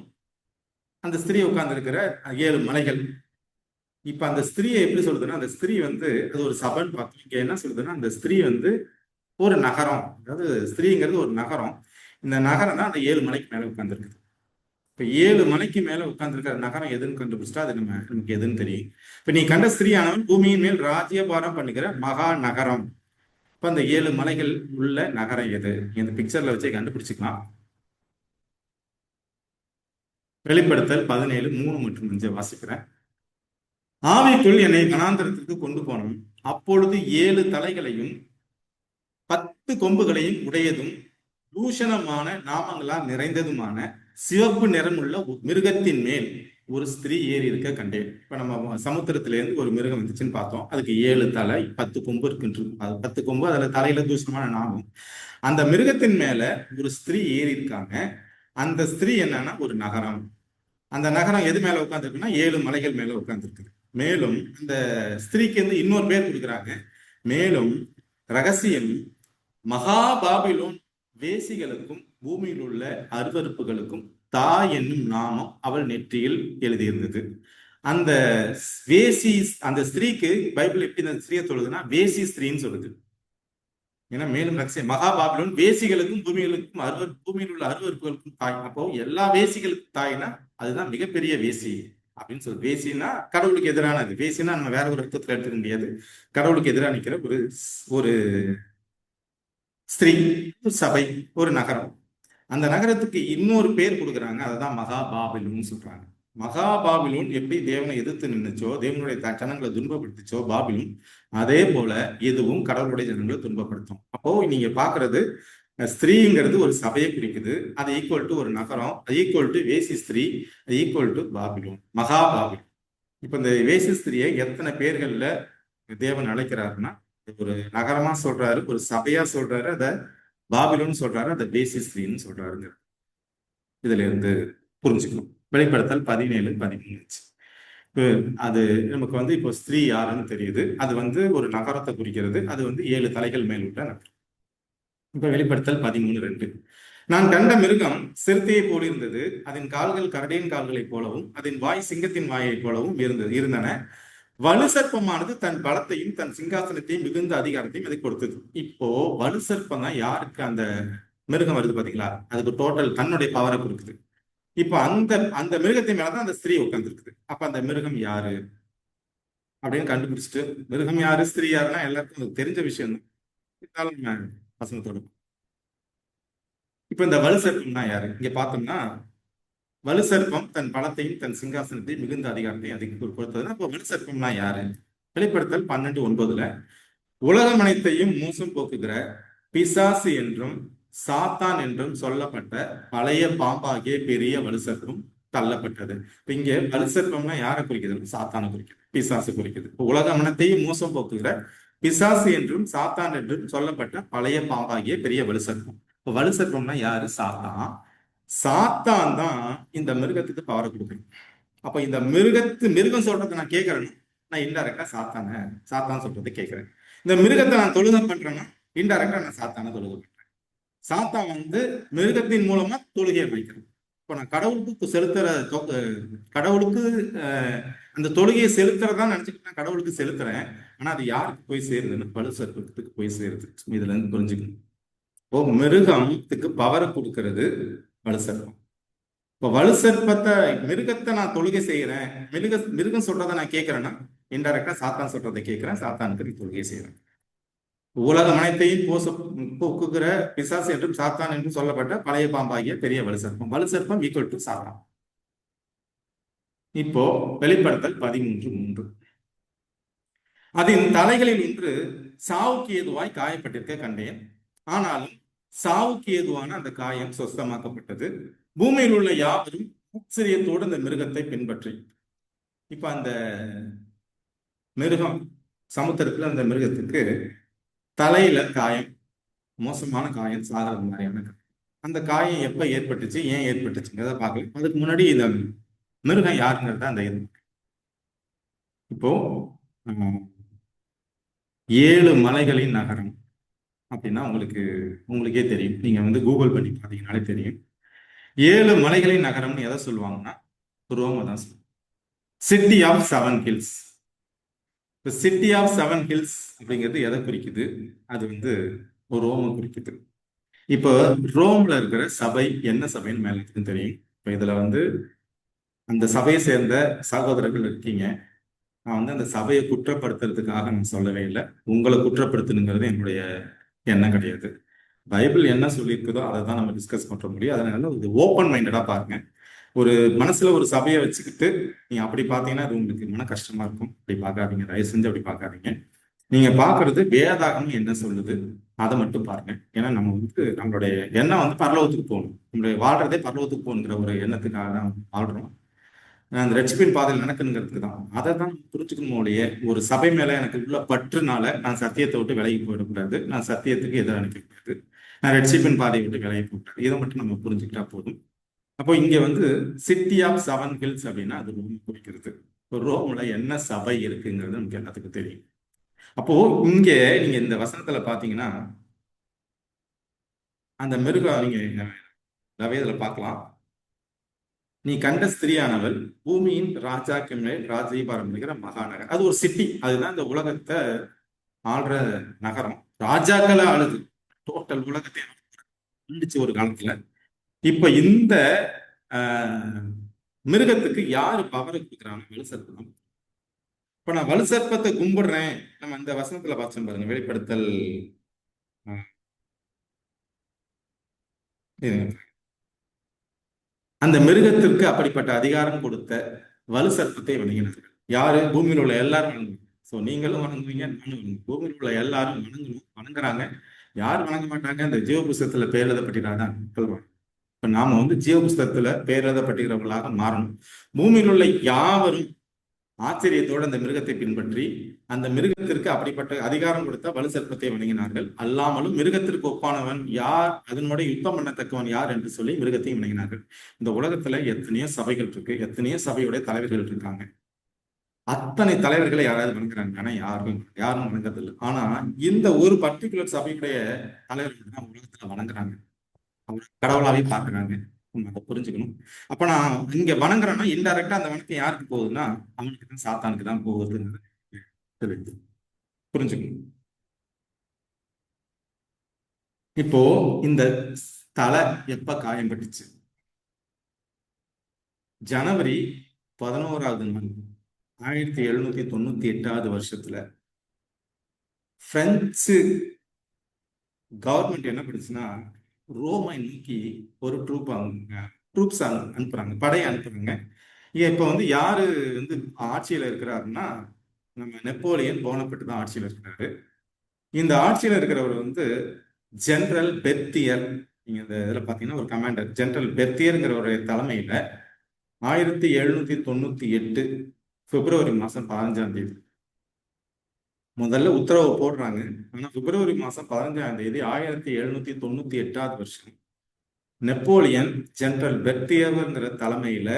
அந்த ஸ்திரீ உட்கார்ந்து இருக்கிற 7 மலைகள். இப்ப அந்த ஸ்திரீயை எப்படி சொல்லுதுன்னா, அந்த ஸ்திரீ வந்து அது ஒரு சபைன்னு பார்த்தோம். இங்க என்ன சொல்லுதுன்னா, அந்த ஸ்திரீ வந்து ஒரு நகரம். அதாவது ஸ்திரீங்கிறது ஒரு நகரம். இந்த நகரம் தான் அந்த 7 மலைக்கு மேல உட்கார்ந்திருக்குது. இப்ப 7 மலைக்கு மேல உட்கார்ந்திருக்கிற நகரம் எதுன்னு கண்டுபிடிச்சிட்டா அது நமக்கு எதுன்னு தெரியும். இப்ப நீ கண்ட ஸ்திரீயானவன் பூமியின் மேல் ராஜ்யபாரம் பண்ணுகிற மகா நகரம். இப்ப அந்த 7 மலைகள் உள்ள நகரம் எது? இந்த பிக்சர்ல வச்சு கண்டுபிடிச்சுக்கலாம். வெளிப்படுத்தல் 17 3 மற்றும் 5 வாசிக்கிறேன். ஆவிக்குள் என்னை வனாந்தரத்திற்கு கொண்டு போனோம். அப்பொழுது 7 தலைகளையும் 10 கொம்புகளையும் உடையதும் தூஷணமான நாமங்களால் நிறைந்ததுமான சிவப்பு நிறமுள்ள ஒரு மிருகத்தின் மேல் ஒரு ஸ்திரீ ஏறி இருக்க கண்டேன். இப்ப நம்ம சமுத்திரத்திலேருந்து ஒரு மிருகம் வந்துச்சுன்னு பார்த்தோம். அதுக்கு 7 தலை 10 கொம்பு இருக்குன்று. அது 10 கொம்பு, அதுல தலையில தூஷணமான நாமம். அந்த மிருகத்தின் மேல ஒரு ஸ்திரீ ஏறி இருக்காங்க. அந்த ஸ்திரீ என்னன்னா ஒரு நகரம். அந்த நகரம் எது மேல உட்கார்ந்துருக்குன்னா 7 மலைகள் மேல உட்கார்ந்துருக்குது. மேலும் அந்த ஸ்திரீக்கு வந்து இன்னொரு பேர் கொடுக்குறாங்க. மேலும் ரகசியம் மகா பாபிலோன் வேசிகளுக்கும் பூமியில் உள்ள அருவருப்புகளுக்கும் தாய் என்னும் நாமம் அவள் நெற்றியில் எழுதியிருந்தது. அந்த வேசி, அந்த ஸ்திரீக்கு பைபிள் எப்படி அந்த ஸ்திரீயை சொல்லுதுன்னா வேசி ஸ்திரீன்னு சொல்லுது. ஏன்னா மேலும் ரகசியம் மகா பாபிலோன் வேசிகளுக்கும் பூமிகளுக்கும் பூமியில் உள்ள அருவருப்புகளுக்கும் தாய். அப்போ எல்லா வேசிகளுக்கும் தாய்னா அதுதான் மிகப்பெரிய வேசி அப்படின்னு சொல்லு. வேசின்னா கடவுளுக்கு எதிரானது. வேசின்னா நம்ம வேற ஒரு அர்த்தத்துல எடுத்துக்க முடியாது. கடவுளுக்கு எதிராக நிற்கிற ஒரு ஸ்திரீ, சபை, ஒரு நகரம். அந்த நகரத்துக்கு இன்னொரு பேர் கொடுக்குறாங்க. அதுதான் மகா பாபிலோன் சொல்றாங்க. மகா பாபிலோன் எப்படி தேவனை எதிர்த்து நின்னுச்சோ, தேவனுடைய ஜனங்களை துன்பப்படுத்துச்சோ பாபிலோன், அதே போல இதுவும் கடவுளுடைய ஜனங்களை துன்பப்படுத்தும். அப்போ நீங்க பாக்குறது ஸ்திரீங்கிறது ஒரு சபையை குறிக்குது. அது ஈக்குவல் டு ஒரு நகரம், அது ஈக்குவல் டு வேசி ஸ்திரீ, அது ஈக்குவல் டு பாபிலோன், மகா பாபிலோன். இப்ப இந்த வேசி ஸ்திரியை எத்தனை பேர்கள்ல தேவன் அழைக்கிறாருன்னா, ஒரு நகரமா சொல்றாரு, ஒரு சபையா சொல்றாரு, அத பாபிலோன்னு சொல்றாரு, அதை வேசி ஸ்திரீன்னு சொல்றாருங்க. இதுல இருந்து புரிஞ்சுக்கணும். வெளிப்படுத்தல் 17 13. அது நமக்கு வந்து இப்போ ஸ்திரீ யாருன்னு தெரியுது. அது வந்து ஒரு நகரத்தை குறிக்கிறது. அது வந்து 7 தலைகள் மேல் உள்ள நகரம். இப்ப வெளிப்படுத்தல் 13:2. நான் கண்ட மிருகம் சிறுத்தையை போல் இருந்தது. அதன் கால்கள் கரடியின் கால்களைப் போலவும் அதன் வாய் சிங்கத்தின் வாயைப் போலவும் இருந்தன. வலு சர்ப்பமானது தன் பலத்தையும் தன் சிங்காசனத்தையும் மிகுந்த அதிகாரத்தையும் அதை கொடுத்தது. இப்போ வலு சர்ப்பம் தான் யாருக்கு அந்த மிருகம் வருது பாத்தீங்களா, அதுக்கு டோட்டல் தன்னுடைய பவரை கொடுக்குது. இப்ப அந்த அந்த மிருகத்தின் மேலதான் அந்த ஸ்திரீ உட்கார்ந்துருக்குது. அப்ப அந்த மிருகம் யாரு அப்படின்னு கண்டுபிடிச்சிட்டு, மிருகம் யாரு ஸ்திரீ யாருன்னா எல்லாருக்கும் தெரிஞ்ச விஷயம் தான். இருந்தாலும் நம்ம வசனத்தோட இப்ப இந்த வலு சர்ப்பம்னா யாரு இங்க பார்த்தோம்னா, வலு சர்ப்பம் தன் பலத்தையும் தன் சிங்காசனத்தையும் மிகுந்த அதிகாரத்தையும் அதுக்கு கொடுத்ததுன்னா, அப்போ வலு சர்ப்பம்னா யாரு? வெளிப்படுத்தல் 12:9. உலகம் அனைத்தையும் மோசம் போக்குகிற பிசாசு என்றும் சாத்தான் என்றும் சொல்லப்பட்ட பழைய பாம்பாகிய பெரிய வலு சர்ப்பம் தள்ளப்பட்டது. இப்ப இங்க வலு சர்ப்பம்னா யாரை குறிக்குது? சாத்தானை குறிக்குது, பிசாசு குறிக்குது. இப்போ உலகம் அனைத்தையும் மோசம் போக்குகிற பிசாசு என்றும் சாத்தான் என்றும் சொல்லப்பட்ட பழைய பாம்பாகிய பெரிய வலு சர்ப்பம். இப்போ வலு சர்ப்பம்னா யாரு? சாத்தான். சாத்தான் தான் இந்த மிருகத்துக்கு பவரை கொடுக்கணும். அப்ப இந்த மிருகம் சொல்றதை நான் கேட்கறேன்னா, நான் இன்டைரக்டா சாத்தான் சொல்றதை கேட்கிறேன். இந்த மிருகத்தை நான் தொழுகை பண்றேன்னா இன்டைரக்டா நான் சாத்தான தொழுகை பண்றேன். சாத்தான் வந்து மிருகத்தின் மூலமா தொழுகையை வைக்கிறேன். இப்போ நான் கடவுளுக்கு கடவுளுக்கு அந்த தொழுகையை செலுத்துறதா நினைச்சுட்டு நான் கடவுளுக்கு செலுத்துறேன். ஆனா அது யாருக்கு போய் சேருதுன்னு வலு சர்ப்பத்துக்கு போய் சேருது. இதுல இருந்து புரிஞ்சுக்கணும். இப்போ மிருகத்துக்கு பவரை கொடுக்கறது வலு சர்ப்பம். இப்போ வலு சர்ப்பத்தை மிருகத்தை நான் தொழுகை செய்யறேன், மிருகம் சொல்றதை நான் கேட்கிறேன்னா இன்டைரக்டா சாத்தான் சொல்றதை கேட்கிறேன், சாத்தானுக்கு நீ தொழுகை செய்யறேன். உலகம் அனைத்தையும் போக்குகிற பிசாசு என்றும் சாத்தான் என்றும் சொல்லப்பட்ட பழைய பாம்பாகிய பெரிய வலு சர்ப்பம் ஈக்குவல் டு சாத்தான். இப்போ வெளிப்படுத்தல் 13:3. அதன் தலைகளில் ஒன்று சாவுக்கு ஏதுவாய் காயப்பட்டிருக்க கண்டேன். ஆனாலும் சாவுக்கு ஏதுவான அந்த காயம் சொஸ்தமாக்கப்பட்டது. பூமியில் உள்ள யாவரும் ஆச்சரியத்தோடு அந்த மிருகத்தை பின்பற்றி. இப்ப அந்த மிருகம் சமுத்திரத்துல அந்த மிருகத்துக்கு தலையில காயம், மோசமான காயம், சாகிறது மாதிரியான காயம். அந்த காயம் எப்ப ஏற்பட்டுச்சு, ஏன் ஏற்பட்டுச்சுங்கிறத பார்க்கலாம். அதுக்கு முன்னாடி இந்த மிருகம் யாருங்கிறத அந்த இப்போ 7 மலைகளின் நகரம் அப்படின்னா உங்களுக்கே தெரியும். நீங்க வந்து கூகுள் பண்ணி பார்த்தீங்கன்னாலே தெரியும். 7 மலைகளின் நகரம்னு எதை சொல்லுவாங்கன்னா ரோமை தான் சொல்லுவாங்க. City of 7 hills. இப்போ சிட்டி ஆஃப் 7 ஹில்ஸ் அப்படிங்கிறது எதை குறிக்குது? அது வந்து ஒரு ரோமை குறிக்குது. இப்போ ரோம்ல இருக்கிற சபை என்ன சபைன்னு மேல இருக்குன்னு தெரியும். இப்போ இதுல வந்து அந்த சபையை சேர்ந்த சகோதரர்கள் இருக்கீங்க. நான் வந்து அந்த சபையை குற்றப்படுத்துறதுக்காக நான் சொல்லவே இல்லை. உங்களை குற்றப்படுத்தணுங்கிறது என்னுடைய எண்ணம் கிடையாது. பைபிள் என்ன சொல்லியிருக்குதோ அதை தான் நம்ம டிஸ்கஸ் பண்ற முடியும். அதனால ஒரு ஓப்பன் மைண்டடா பாருங்க. ஒரு மனசுல ஒரு சபையை வச்சுக்கிட்டு நீங்க அப்படி பார்த்தீங்கன்னா அது உங்களுக்கு மன கஷ்டமா இருக்கும். அப்படி பார்க்காதீங்க, தயவு செஞ்சு அப்படி பார்க்காதீங்க. நீங்க பாக்குறது வேதாகமம் என்ன சொல்லுது அதை மட்டும் பாருங்க. ஏன்னா நம்ம வந்து நம்மளுடைய எண்ணம் வந்து பரலோகத்துக்கு போகணும். நம்மளுடைய வாழ்றதே பரலோகத்துக்கு போகணுங்கிற ஒரு எண்ணத்துக்காக தான் வாழ்றோம். அந்த ரட்சிப்பின் பாதையில் நடக்கணுங்கிறதுக்கு தான். அதை தான் புரிஞ்சுக்கணும் ஒழிய ஒரு சபை மேல எனக்கு உள்ள பற்றுனால நான் சத்தியத்தை விட்டு விலகி போயிடக்கூடாது. நான் சத்தியத்துக்கு எதிராக நிற்கக்கூடாது. நான் ரட்சிப்பின் பாதையை விட்டு விலகி போகக்கூடாது. இதை மட்டும் நம்ம புரிஞ்சுக்கிட்டா போதும். அப்போ இங்க வந்து சிட்டி ஆஃப் 7 ஹில்ஸ் அப்படின்னா அது ரோம் குறிக்கிறது. ரோம்ல என்ன சபை இருக்குங்கிறது நமக்கு எல்லாத்துக்கும் தெரியும். அப்போ இங்க நீங்க இந்த வசனத்துல பாத்தீங்கன்னா அந்த மிருகம் நீங்க வேதத்துல பார்க்கலாம். நீ கண்ட ஸ்திரியானவள் பூமியின் ராஜாக்கு மேல் ராஜ்யபாரம் இருக்கிற மகாநகர். அது ஒரு சிட்டி. அதுதான் இந்த உலகத்தை ஆள்ற நகரம். ராஜாக்களை ஆளுது. டோட்டல் உலகத்தை ஆண்டுச்சு ஒரு காலத்துல. இப்ப இந்த மிருகத்துக்கு யாரு பவரை கொடுக்குறாங்க? வலுசர்ப்பம். இப்ப நான் வலுசர்ப்பத்தை கும்பிடுறேன். நம்ம இந்த வசனத்துல பார்த்தோம் பாருங்க, வெளிப்படுத்தல் அந்த மிருகத்திற்கு அப்படிப்பட்ட அதிகாரம் கொடுத்த வலு சர்ப்பத்தை வணங்கினார்கள். யாரு? பூமியில் உள்ள எல்லாரும் வணங்குவாங்க. ஸோ நீங்களும் வணங்குவீங்க, நானும் வணங்குவேன். பூமியில் உள்ள எல்லாரும் வணங்கணும், வணங்குறாங்க. யார் வணங்க மாட்டாங்க? இந்த ஜீவ புஸ்தகத்துல பேர் எழுதப்பட்டிருக்காதான் மக்கள். இப்ப நாம வந்து ஜீவ புஸ்தகத்துல பேர் எழுதப்பட்டிருக்கிறவர்களாக மாறணும். பூமியில் உள்ள யாவரும் ஆச்சரியத்தோடு அந்த மிருகத்தை பின்பற்றி அந்த மிருகத்திற்கு அப்படிப்பட்ட அதிகாரம் கொடுத்த வலு சர்ப்பத்தை வணங்கினார்கள். அல்லாமலும் மிருகத்திற்கு ஒப்பானவன் யார், அதனுடைய யுத்தம் பண்ணத்தக்கவன் யார் என்று சொல்லி மிருகத்தையும் வணங்கினார்கள். இந்த உலகத்துல எத்தனையோ சபைகள் இருக்கு, எத்தனையோ சபையுடைய தலைவர்கள் இருக்காங்க. அத்தனை தலைவர்களை யாராவது வணங்குறாங்க? ஆனா யாரும் வணங்குறதில்லை. ஆனா இந்த ஒரு பர்டிகுலர் சபையுடைய தலைவர்கள் தான் உலகத்துல வணங்குறாங்க. அவங்க கடவுளாவே பாக்குறாங்க. அதை புரிஞ்சுக்கணும். அப்ப நான் இங்க வணங்குறேன்னா இன்டைரக்டா அந்த வணக்கம் யாருக்கு போகுதுன்னா அவனுக்கு தான், சாத்தானுக்கு தான் போகுதுங்கிறது புரிஞ்சுக்கணும். இப்போ இந்த தலை எப்ப காயம்பட்டுச்சு? ஜனவரி 11ஆவது நாள் 1798 வருஷத்துல பிரெஞ்சு கவர்மெண்ட் என்ன பண்ணுச்சுன்னா ரோமை நோக்கி ஒரு ட்ரூப்ஸ் அனுப்புறாங்க, படையை அனுப்புறாங்க. இப்ப வந்து யாரு வந்து ஆட்சியில இருக்கிறாருன்னா நம்ம நெப்போலியன் போனபட்டு தான் ஆட்சியில இருக்கிறாரு. இந்த ஆட்சியில இருக்கிறவர் வந்து ஜெனரல் பெர்த்தியர். நீங்க இந்த இதுல பாத்தீங்கன்னா ஒரு கமாண்டர் ஜெனரல் பெர்த்தியருங்கிறவருடைய தலைமையில 1798 பிப்ரவரி மாசம் 15ஆம் தேதி முதல்ல உத்தரவு போடுறாங்க. ஆனா பிப்ரவரி மாசம் 15ஆம் தேதி 1798 வருஷம் நெப்போலியன் ஜெனரல் பெர்த்தியர்ங்கிற தலைமையில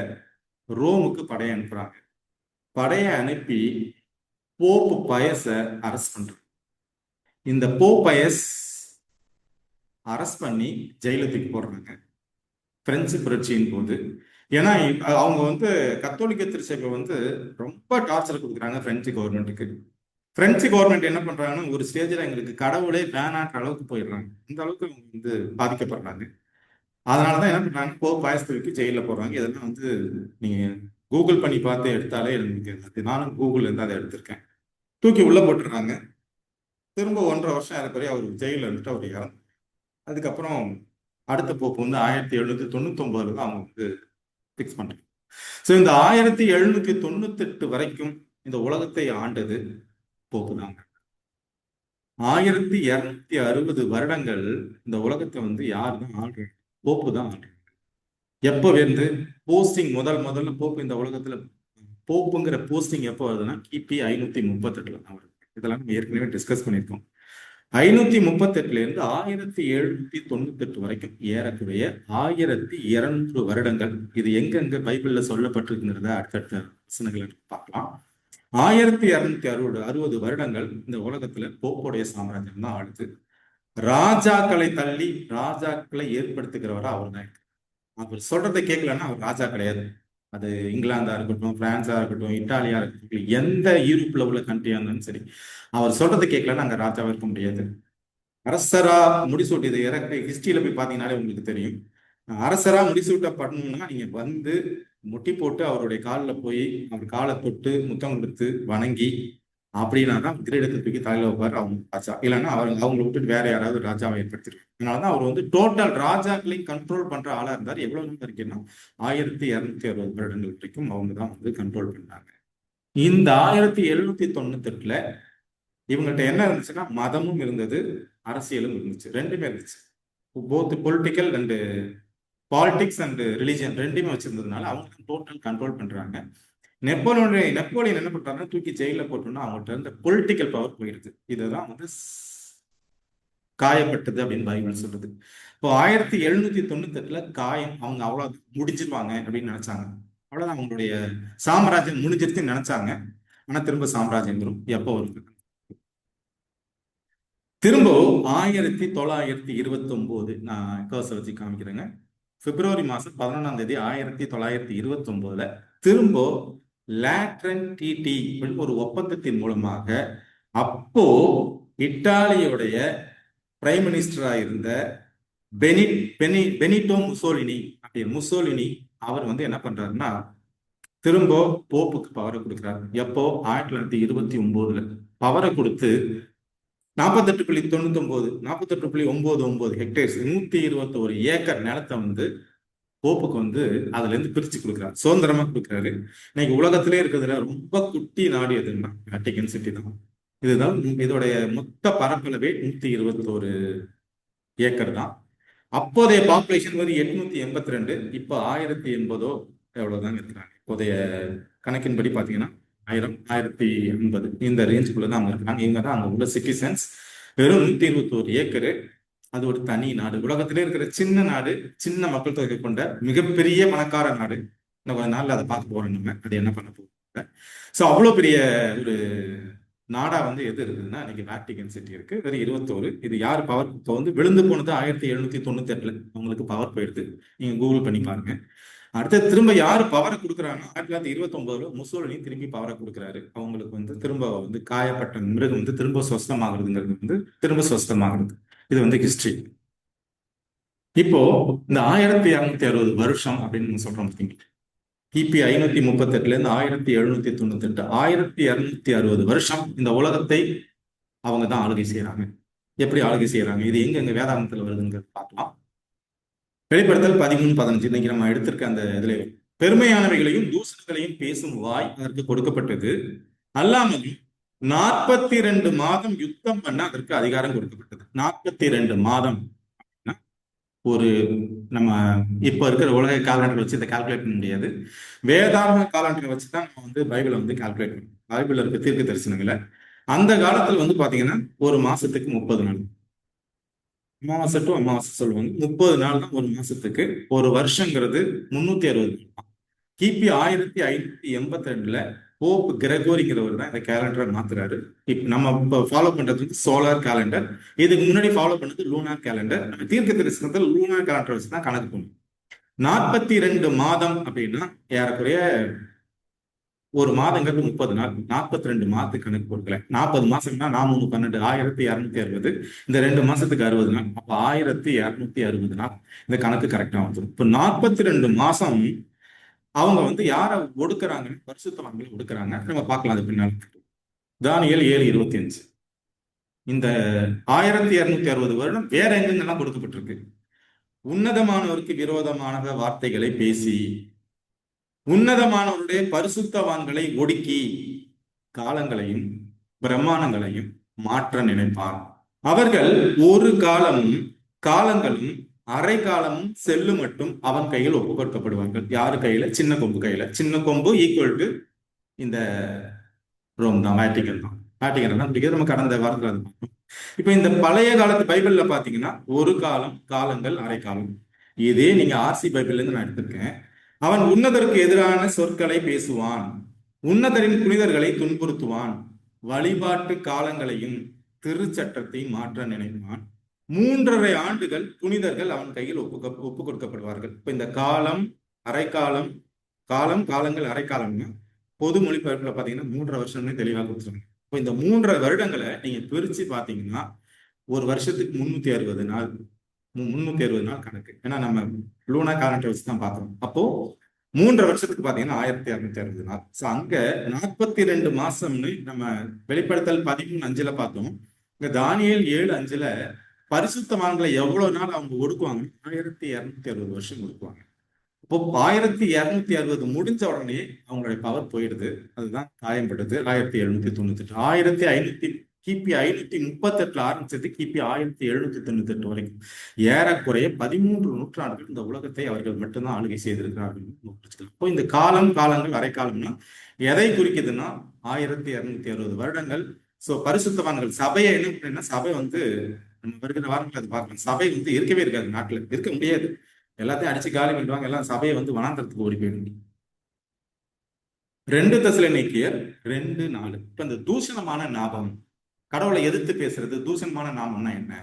ரோமுக்கு படையை அனுப்புறாங்க. படையை அனுப்பி போப் பயஸ அரெஸ்ட் பண்றாங்க. இந்த போப் பயஸ் அரெஸ்ட் பண்ணி ஜெயில தூக்கி போடுறாங்க பிரெஞ்சு புரட்சியின் போது. ஏன்னா அவங்க வந்து கத்தோலிக்க திருச்சபை வந்து ரொம்ப டார்ச்சர் கொடுக்குறாங்க பிரெஞ்சு கவர்மெண்ட்டுக்கு. பிரெஞ்சு கவர்மெண்ட் என்ன பண்றாங்கன்னா ஒரு ஸ்டேஜ்ல எங்களுக்கு கடவுளே வேணான்ற அளவுக்கு போயிடுறாங்க. இந்த அளவுக்கு அவங்க வந்து பாதிக்கப்படுறாங்க. அதனாலதான் என்ன பண்றாங்க, போப் பயஸ்தலுக்கு ஜெயில போடுறாங்க. இதெல்லாம் வந்து நீங்க கூகுள் பண்ணி பார்த்து எடுத்தாலே எனக்கு, நானும் கூகுள்ல இருந்து அதை எடுத்திருக்கேன். தூக்கி உள்ள போட்டுடுறாங்க. திரும்ப 1.5 வருஷம் ஏறக்குறைய அவர் ஜெயில இருந்துட்டு அவர் இறந்து. அதுக்கப்புறம் அடுத்த போப்பு வந்து 1799 தான் அவங்க வந்து பிக்ஸ் பண்றாங்க. ஸோ இந்த 1798 வரைக்கும் இந்த உலகத்தை ஆண்டது போப்பு தாங்க. 1260 வருடங்கள் இந்த உலகத்தை வந்து யார் தான் ஆள்றாங்க? போப்பு தான் ஆள்றாங்க. எப்போ வந்து போஸ்டிங் முதல்ல போப்பு இந்த உலகத்துல போப்புங்கிற போஸ்டிங் எப்போ வருதுன்னா கிபி 538 தான் வருது. இதெல்லாம் நம்ம ஏற்கனவே டிஸ்கஸ் பண்ணியிருக்கோம். 538 இருந்து 1798 வரைக்கும் ஏறக்குறைய 1200 வருடங்கள். இது எங்கெங்க பைபிள்ல சொல்லப்பட்டிருக்கிறத அடுத்தடுத்த வசனங்களை பார்க்கலாம். 1260 வருடங்கள் இந்த உலகத்துல போப்புடைய சாம்ராஜ்யம் தான் ஆளுது. ராஜாக்களை தள்ளி ராஜாக்களை ஏற்படுத்துகிறவரா அவர் தான். அவர் சொல்றதை கேட்கலன்னா அவர் ராஜா கிடையாது. அது இங்கிலாந்தா இருக்கட்டும், பிரான்ஸா இருக்கட்டும், இத்தாலியா இருக்கட்டும், எந்த யூரோப்ல உள்ள கண்ட்ரியா இருந்தாலும் சரி, அவர் சொல்றதை கேட்கலன்னா அங்க ராஜாவா இருக்க முடியாது. அரசரா முடிசூட்டியது ஹிஸ்டரியில போய் பார்த்தீங்கன்னாலே உங்களுக்கு தெரியும். அரசரா முடிசூட்டப்படணும்னா நீங்க வந்து முட்டி போட்டு அவருடைய காலில் போய் அவர் காலை தொட்டு முத்தம் கொடுத்து வணங்கி அப்படின்னா தான் கிரீடத்தை தூக்கி தலையில வைப்பார் அவங்க ராஜா. இல்லைன்னா அவங்களை விட்டுட்டு வேற யாராவது ராஜாவை ஏற்படுத்திருக்காங்க. அதனாலதான் அவர் வந்து டோட்டல் ராஜாக்களையும் கண்ட்ரோல் பண்ற ஆளா இருந்தார். எவ்வளவு நாள் வரைக்கும்னா 1260 வருடங்கள் வரைக்கும் அவங்க தான் வந்து கண்ட்ரோல் பண்ணாங்க. இந்த 1798ல இவங்கள்ட்ட என்ன இருந்துச்சுன்னா மதமும் இருந்தது, அரசியலும் இருந்துச்சு, ரெண்டுமே இருந்துச்சு. Both political and politics and religion ரெண்டுமே வச்சிருந்ததுனால அவங்க டோட்டல் கண்ட்ரோல் பண்றாங்க. நெப்போலியன் என்ன பண்றாருன்னா தூக்கி ஜெயில போட்டோம்னா அவங்கள்ட்ட இருந்த பொலிட்டிக்கல் பவர் போயிடுது. இதுதான் வந்து காயப்பட்டது அப்படின்னு பைபிள் சொல்லுது. இப்போ 1798ல காயம் அவங்க அவ்வளவு முடிஞ்சிருவாங்க அப்படின்னு நினைச்சாங்க. அவ்வளவுதான், அவங்களுடைய சாம்ராஜ்யம் முடிஞ்சிருச்சுன்னு நினைச்சாங்க. ஆனா திரும்ப சாம்ராஜ்யம் வரும். எப்போ வரும்? திரும்ப 1929 நான் கர்சர் வச்சு காமிக்கிறேங்க. பிப்ரவரி மாசம் 11ஆம் தேதி 1929ல திரும்ப லேட்ரன் டிடி ஒரு ஒப்பந்தத்தின் மூலமாக அப்போ இத்தாலியுடைய பிரைம் மினிஸ்டரா இருந்த பெனிட்டோ முசோலினி அவர் வந்து என்ன பண்றாருன்னா திரும்ப போப்புக்கு பவரை கொடுக்கிறாரு. எப்போ? 1929ல பவரை கொடுத்து 48.99 ஹெக்டேர்ஸ் 121 ஏக்கர் நிலத்தை வந்து போப்புக்கு வந்து அதுல இருந்து பிரிச்சு கொடுக்குறாரு, சுதந்திரமா கொடுக்குறாரு. இன்னைக்கு உலகத்திலே இருக்கிறதுல ரொம்ப குட்டி நாடு எதுன்னா வேட்டிகன் சிட்டி தான். இதுதான் இதோடைய மொத்த பரப்பளவே 121 ஏக்கர் தான். அப்போதைய பாப்புலேஷன் வந்து 882, இப்போ 1080 எவ்வளவுதாங்க இருக்கிறாங்க. இப்போதைய கணக்கின்படி பாத்தீங்கன்னா 1050 இந்த ரேஞ்சுக்குள்ள தான் அவங்க இருக்கிறாங்க. இவங்க தான் அங்க உள்ள சிட்டிசன்ஸ். வெறும் 121 ஏக்கரு. அது ஒரு தனி நாடு, உலகத்திலே இருக்கிற சின்ன நாடு, சின்ன மக்கள் தொகை கொண்ட மிகப்பெரிய பணக்கார நாடு. இன்னும் கொஞ்ச நாள்ல அதை பார்க்க போறோம் நம்ம, அது என்ன பண்ண போறோம். ஸோ அவ்வளோ பெரிய ஒரு நாடா வந்து எது இருக்குதுன்னா இன்னைக்கு வேட்டிகன் சிட்டி இருக்கு. வெறும் 21. இது யார் பவர் இப்போ வந்து விழுந்து போனது 1798ல அவங்களுக்கு பவர் போயிடுது. நீங்க கூகுள் பண்ணி பாருங்க. அடுத்து திரும்ப யாரு பவரை கொடுக்குறாங்கன்னா 1929ல முசோலினி திரும்பி பவரை கொடுக்குறாரு. அவங்களுக்கு வந்து திரும்ப வந்து காயப்பட்ட மிருகம் வந்து திரும்ப சொஸ்தமாகுறதுங்கிறது வந்து திரும்ப சொஸ்தமாகுறது. இது வந்து ஹிஸ்டரி. இப்போ இந்த 1260 வருஷம் அப்படின்னு சொல்றோம் பார்த்தீங்களா, கிபி 538ல இருந்து 1798, 1260 வருஷம் இந்த உலகத்தை அவங்க தான் ஆளுகை செய்யறாங்க. எப்படி ஆளுகை செய்யறாங்க? இது எங்க வேதாந்தத்துல வருதுங்கிறது பார்க்கலாம். வெளிப்படுத்தல் 13:15 இன்னைக்கு நம்ம எடுத்திருக்க அந்த இதுல பெருமையானவைகளையும் தூசணங்களையும் பேசும் வாய் அதற்கு கொடுக்கப்பட்டது, அல்லாமலும் 42 மாதம் யுத்தம் பண்ண அதற்கு அதிகாரம் கொடுக்கப்பட்டது. 42 மாதம் ஒரு நம்ம இப்ப இருக்கிற உலக காலண்டர் வச்சு இதை கால்குலேட் பண்ண முடியாது. வேதாகம காலண்டரை வச்சுதான் நம்ம வந்து பைபிளை வந்து கால்குலேட் பண்ணணும். பைபிள்ல இருக்க தீர்க்க தரிசனங்களை அந்த காலத்துல வந்து பாத்தீங்கன்னா ஒரு மாசத்துக்கு 30 நாள், அமாவாசை டு அமாவாசை சொல்லுவாங்க. 30 நாள் தான் ஒரு மாசத்துக்கு. ஒரு வருஷங்கிறது 360 நாள். கிபி 1582ல போப் கிரெகோரிங்கிறவர் தான் இந்த கேலண்டரை மாத்துறாரு. இப்ப நம்ம இப்போ ஃபாலோ பண்றது வந்து சோலார் கேலண்டர். இதுக்கு முன்னாடி ஃபாலோ பண்ணது லூனார் கேலண்டர். நம்ம தீர்க்க தரிசனத்தில் லூனார் கேலண்டர் வச்சு தான் கணக்கு பண்ணும். 42 மாதம் அப்படின்னா ஏறக்குறைய ஒரு மாதங்கிறது 30 நாள். 42 மாதத்துக்கு கணக்கு கொடுக்கல. 40 மாசம்னா 4 12 1260. இந்த 2 மாசத்துக்கு 60 நாள். அப்ப 1260 நாள். இந்த கணக்கு கரெக்டா வந்துடும். இப்போ 42 மாசம் அவங்க வந்து யாரை ஒடுக்குறாங்கன்னு பரிசுத்தவான்களை ஒடுக்குறாங்க. நம்ம பார்க்கலாம் அது பின்னால். தானியேல் 7:25. இந்த 1260 வருடம் வேற எங்கெங்கெல்லாம் கொடுக்கப்பட்டிருக்கு? உன்னதமானவருக்கு விரோதமான வார்த்தைகளை பேசி உன்னதமானவருடைய பரிசுத்தவான்களை ஒடுக்கி காலங்களையும் பிரமாணங்களையும் மாற்ற நினைப்பார். அவர்கள் ஒரு காலமும் காலங்களும் அரை காலமும் செல்லு மட்டும் அவன் கையில் ஒப்பு கொடுக்கப்படுவார்கள். யாரு கையில? சின்ன கொம்பு கையில. சின்ன கொம்பு ஈக்குவல் டு இந்த ரோம் தான், வேட்டிகன் தான். வேட்டிகன் தான் பிடிக்கிறது. நம்ம கடந்த வாரத்தில் அது பார்த்தோம். இப்ப இந்த பழைய காலத்து பைபிள்ல பாத்தீங்கன்னா ஒரு காலம், காலங்கள், அரை காலம். இதே நீங்க ஆர்சி பைபிள்ல இருந்து நான் எடுத்திருக்கேன். அவன் உன்னதருக்கு எதிரான சொற்களை பேசுவான், உன்னதரின் புனிதர்களை துன்புறுத்துவான், வழிபாட்டு காலங்களையும் திருச்சட்டத்தையும் மாற்ற நினைப்பான். 3½ ஆண்டுகள் புனிதர்கள் அவன் கையில் ஒப்பு கொடுக்கப்படுவார்கள். இப்ப இந்த காலம், அரை காலம், காலம், காலங்கள், அரைக்காலம்னா பொது மொழிபெயர்ப்புல பாத்தீங்கன்னா 3.5 வருஷம்னு தெளிவாக கொடுத்துருங்க. இப்போ இந்த 3.5 வருடங்களை நீங்க பிரிச்சு பாத்தீங்கன்னா ஒரு வருஷத்துக்கு 360 நாள், 360 நாள் கணக்கு. ஏன்னா நம்ம லூனா காலண்டர் வச்சு தான் பார்க்கறோம். அப்போ 3.5 வருஷத்துக்கு பாத்தீங்கன்னா 1260 நாள். ஸோ அங்க 42 மாசம்னு நம்ம வெளிப்படுத்தல் 13:5 பார்த்தோம். இங்க தானியேல் 7:5 பரிசுத்தவான்களை எவ்வளவு நாள் அவங்க ஒடுக்குவாங்க? 1260 வருஷம் ஒடுக்குவாங்க. இப்போ 1260 முடிஞ்ச உடனே அவங்களுடைய பவர் போயிடுது. அதுதான் காயம்படுது 1798. கிபி 538 ஆரம்பிச்சது கிபி 1798 வரைக்கும் ஏறக்குறைய 13 நூற்றாண்டுகள் இந்த உலகத்தை அவர்கள் மட்டும்தான் ஆளுகை செய்திருக்கிறார்கள். இப்போ இந்த காலம், காலங்கள், அரைக்காலம்னா எதை குறிக்குதுன்னா 1260 வருடங்கள். ஸோ பரிசுத்தவான்கள் சபையை என்ன பண்ணா, சபை வந்து நம்ம வருகிற வாரங்கள் அது பார்க்கலாம். சபை வந்து இருக்கவே இருக்காது, நாட்டில் இருக்க முடியாது. எல்லாத்தையும் அடிச்சு காலி பண்ணிடுவாங்க. எல்லாம் சபையை வந்து வனாந்தரத்துக்கு ஓடி போயிடும். 2 தெசலோனிக்கேயர் 2:4. இப்ப இந்த தூஷணமான நாபம், கடவுளை எதிர்த்து பேசுறது தூஷணமான நாமம்னா என்ன?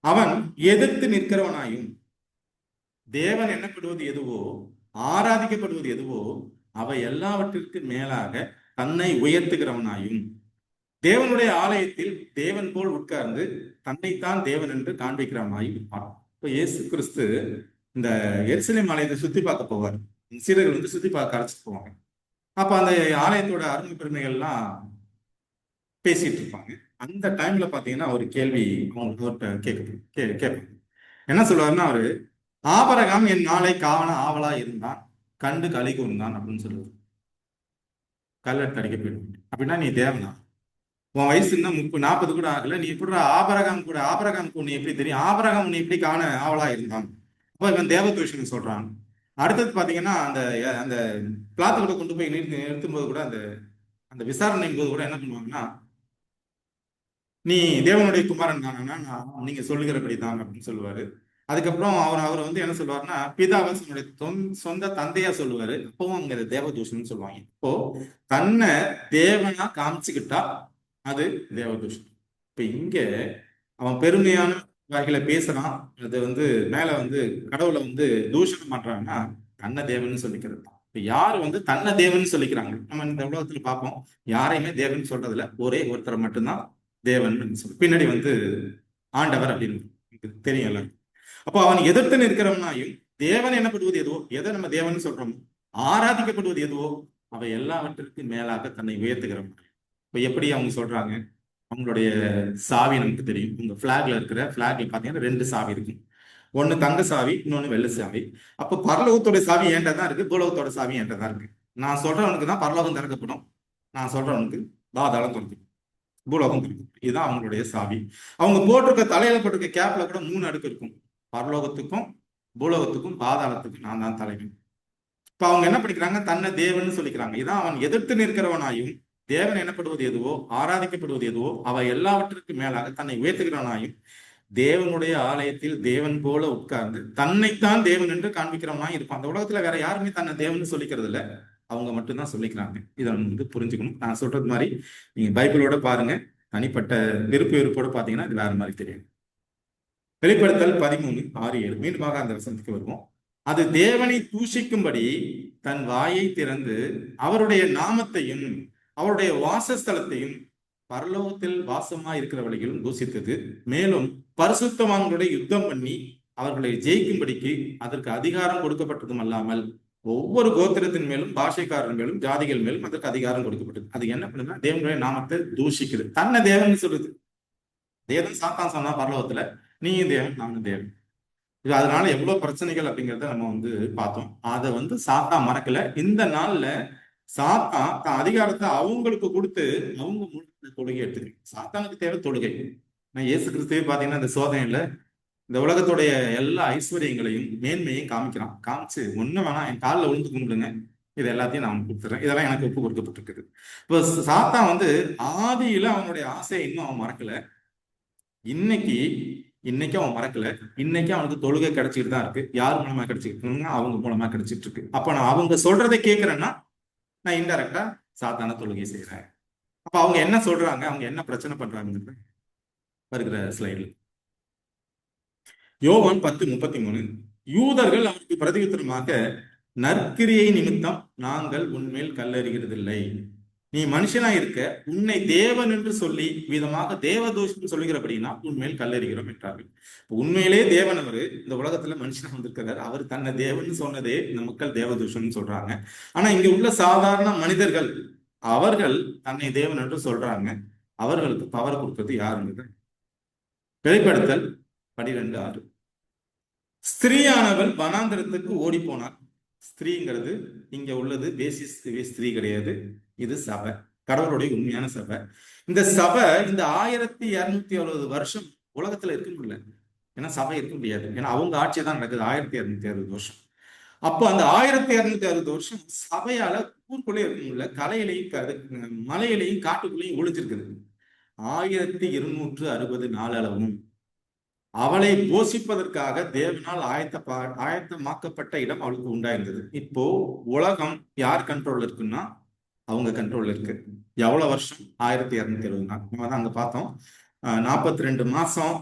அவன் எதிர்த்து நிற்கிறவனாயும் தேவன் எண்ணப்படுவது எதுவோ, ஆராதிக்கப்படுவது எதுவோ அவை எல்லாவற்றிற்கு மேலாக தன்னை உயர்த்துகிறவனாயும் தேவனுடைய ஆலயத்தில் தேவன் போல் உட்கார்ந்து தன்னைத்தான் தேவன் என்று காண்பிக்கிறவனாயும் இருப்பான். இப்போ இயேசு கிறிஸ்து இந்த எருசலேம் ஆலயத்தை சுத்தி பார்க்க போவார். சீடர்கள் வந்து சுத்தி பார்க்க அழைச்சிட்டு போவாங்க. அப்ப அந்த ஆலயத்தோட அருமை பெருமைகள்லாம் பேசிட்டு இருப்பாங்க. அந்த டைம்ல பாத்தீங்கன்னா ஒரு கேள்வி அவங்கள்ட்ட கேட்பாங்க. என்ன சொல்லுவாருன்னா, அவரு ஆபரகாம் என் நாளை காண ஆவலா இருந்தான், கண்டு களி கூர்ந்தான் அப்படின்னு சொல்லுவாரு. கல்லெடுத்து அடிக்க போயிடும். அப்படின்னா நீ தேவனா? உன் வயசு இன்னும் 40 கூட ஆகல, நீ எப்படி ஆபரகாமுக்கு உன்னை எப்படி தெரியும்? ஆபரகாம் உன்னை எப்படி காண ஆவலா இருந்தான்? அப்ப இவன் தேவதூஷன் சொல்றான். அடுத்தது பாத்தீங்கன்னா அந்த அந்த பிளாத்துல கொண்டு போய் நிறுத்தும் போது கூட அந்த அந்த விசாரணையின் போது கூட என்ன பண்ணுவாங்கன்னா, நீ தேவனுடைய குமாரன் தானா? நீங்க சொல்லுகிறபடி தான் அப்படின்னு சொல்லுவாரு. அதுக்கப்புறம் அவர் வந்து என்ன சொல்லுவாருன்னா, பிதாவை தன்னுடைய சொந்த தந்தையா சொல்லுவாரு. அப்பவும் அங்க தேவதூஷன் சொல்லுவாங்க. இப்போ தன்னை தேவனா காமிச்சுக்கிட்டா அது தேவதூஷன். இப்ப இங்க அவன் பெருமையான வகையில பேசுறான். அது வந்து மேல வந்து கடவுளை வந்து தூஷணம் பண்றான்னா தன்னை தேவன் சொல்லிக்கிறது தான். இப்ப யாரு வந்து தன்னை தேவன் சொல்லிக்கிறாங்க? நம்ம இந்த உலகத்துல பார்ப்போம், யாரையுமே தேவன் சொல்றதுல ஒரே ஒருத்தரை மட்டும்தான் தேவன் சொல்லி, பின்னாடி வந்து ஆண்டவர் அப்படின்னு தெரியும் எல்லாரும். அப்போ அவன் எதிர்த்து நிற்கிறவனாயும் தேவன் எனப்படுவது எதுவோ, எதை நம்ம தேவன் சொல்றோமோ, ஆராதிக்கப்படுவது எதுவோ அவை எல்லாவற்றிற்கும் மேலாக தன்னை உயர்த்துகிறவன். இப்ப எப்படி அவங்க சொல்றாங்க? அவங்களுடைய சாவி நமக்கு தெரியும். உங்க பிளாக்ல பாத்தீங்கன்னா 2 சாவி இருக்கு. ஒண்ணு தங்க சாவி, இன்னொன்னு வெள்ளை சாவி. அப்ப பரலோகத்தோட சாவி என்கிட்ட தான் இருக்கு, பூலோகத்தோட சாவி என்கிட்ட தான் இருக்கு. நான் சொல்றவனுக்கு தான் பரலோகம் திறக்கப்படும், நான் சொல்றவனுக்கு பாதாளம் திறக்கும், பூலோகம் திறக்கும். இதுதான் அவங்களுடைய சாவி. அவங்க போட்டிருக்க தலையில போட்டிருக்க கேப்ல கூட 3 அடுக்கு இருக்கும். பரலோகத்துக்கும் பூலோகத்துக்கும் பாதாளத்துக்கும் நான் தான் தலைவன். இப்ப அவங்க என்ன பண்ணிக்கிறாங்க? தன்னை தேவன் சொல்லிக்கிறாங்க. இதான் அவன் எதிர்த்து நிற்கிறவனாயும் தேவன் எனப்படுவது எதுவோ, ஆராதிக்கப்படுவது எதுவோ அவை எல்லாவற்றிற்கும் மேலாக தன்னை உயர்த்துகிறவனாயும் தேவனுடைய ஆலயத்தில் தேவன் போல உட்கார்ந்து தன்னைத்தான் தேவன் என்று காண்பிக்கிறவனாயும் இருப்பான். அந்த உலகத்துல வேற யாருமே தன்னை தேவன் சொல்லிக்கிறது இல்லை, அவங்க மட்டும்தான் சொல்லிக்கிறாங்க. இதை வந்து புரிஞ்சுக்கணும். நான் சொல்றது மாதிரி நீங்க பைபிளோட பாருங்க, தனிப்பட்ட விருப்பு வெறுப்போட பாத்தீங்கன்னா இது வேற மாதிரி தெரியும். வெளிப்படுத்தல் 13:6-7 மீண்டுமாக அந்த வசனத்துக்கு வருவோம். அது தேவனை தூஷிக்கும்படி தன் வாயை திறந்து அவருடைய நாமத்தையும் அவருடைய வாசஸ்தலத்தையும் பரலோகத்தில் வாசமா இருக்கிறவளையும் தூஷித்தது. மேலும் பரிசுத்தவான்களுடைய யுத்தம் பண்ணி அவர்களை ஜெயிக்கும்படிக்கு அதற்கு அதிகாரம் கொடுக்கப்பட்டதும் அல்லாமல் ஒவ்வொரு கோத்திரத்தின் மேலும், பாஷைக்காரன் மேலும், ஜாதிகள் மேலும் அதற்கு அதிகாரம் கொடுக்கப்பட்டது. அது என்ன பண்ணுதுன்னா தேவனுடைய நாமத்தை தூஷிக்குது, தன்னை தேவன் சொல்லுது. தேவன் சாத்தான் சொன்னா பரலோகத்துல, நீயும் தேவன் நானும் தேவன். இது அதனால எவ்வளவு பிரச்சனைகள் அப்படிங்கிறத நம்ம வந்து பார்த்தோம். அதை வந்து சாத்தான் மறக்கல. இந்த நாள்ல சாத்தான் தன் அதிகாரத்தை அவங்களுக்கு கொடுத்து அவங்க முழு தொழுகை எடுத்துக்கணும். சாத்தானுக்கு தேவை தொழுகை. நான் இயேசு கிறிஸ்துவே பாத்தீங்கன்னா இந்த சோதனையில இந்த உலகத்துடைய எல்லா ஐஸ்வர்யங்களையும் மேன்மையும் காமிக்கிறான். காமிச்சு ஒண்ணு வேணாம், என் காலில் விழுந்து கும்பிடுங்க, இது எல்லாத்தையும் நான் கொடுத்துறேன், இதெல்லாம் எனக்கு ஒப்பு கொடுக்கப்பட்டிருக்குது. இப்போ சாத்தான் வந்து ஆதியில அவனுடைய ஆசையை இன்னும் அவன் மறக்கல. இன்னைக்கு அவன் மறக்கல. இன்னைக்கு அவனுக்கு தொழுகை கிடைச்சிட்டு தான் இருக்கு. யார் மூலமா கிடைச்சிட்டு? அவங்க மூலமா கிடைச்சிட்டு இருக்கு. அப்ப நான் அவங்க சொல்றதை கேட்கிறேன்னா நான் இன்டைரக்டா சாத்தான தொழுகை செய்யறேன். அப்ப அவங்க என்ன சொல்றாங்க, அவங்க என்ன பிரச்சனை பண்றாங்க வருகிற ஸ்லைட்ல. யோவான் 10:33 யூதர்கள் அவருக்கு பிரதியுத்தரமாக நற்கிரியை நிமித்தம் நாங்கள் உன்மேல் கல்லறிகிறதில்லை. நீ மனுஷனா இருக்க உன்னை தேவன் என்று சொல்லி விதமாக தேவதூஷம் சொல்லுகிறபடினா உன்மேல் கல்லறிகிறோம் என்றார்கள். உண்மையிலே தேவன் அவரு இந்த உலகத்துல மனுஷனா வந்திருக்கிறார். அவர் தன்னை தேவன் சொன்னதே இந்த மக்கள் தேவதூஷம் சொல்றாங்க. ஆனா இங்க உள்ள சாதாரண மனிதர்கள் அவர்கள் தன்னை தேவன் என்று சொல்றாங்க. அவர்களுக்கு பவர் கொடுத்தது யாருங்கிறது வெளிப்படுத்தல் 12:6. ஸ்திரீயானவள் வனாந்தரத்துக்கு ஓடி போனாள். ஸ்திரீங்கிறது இங்க உள்ளது பேசிஸ் ஸ்திரீ கிடையாது, இது சபை, கடவுளுடைய உண்மையான சபை. இந்த சபை இந்த 1260 வருஷம் உலகத்துல இருக்க முடியல. ஏன்னா சபை இருக்க முடியாது, ஏன்னா அவங்க ஆட்சி தான் நடக்குது 1260 வருஷம். அப்போ அந்த 1260 வருஷம் சபையால ஊருக்குள்ளே இருக்க முடியல. கலையிலையும் மலையிலையும் காட்டுக்குள்ளேயும் ஒளிஞ்சிருக்குது. 1260 நாளளவும் அவளை போஷிப்பதற்காக தேவனால் ஆயத்தமாக்கப்பட்ட இடம் அவளுக்கு உண்டாயிருந்தது. இப்போ உலகம் யார் கண்ட்ரோல்ல இருக்குன்னா அவங்க கண்ட்ரோல்ல இருக்கு. எவ்வளவு வருஷம்? 1260 நாள். நம்ம தான் அங்க பார்த்தோம். 42 மாசம்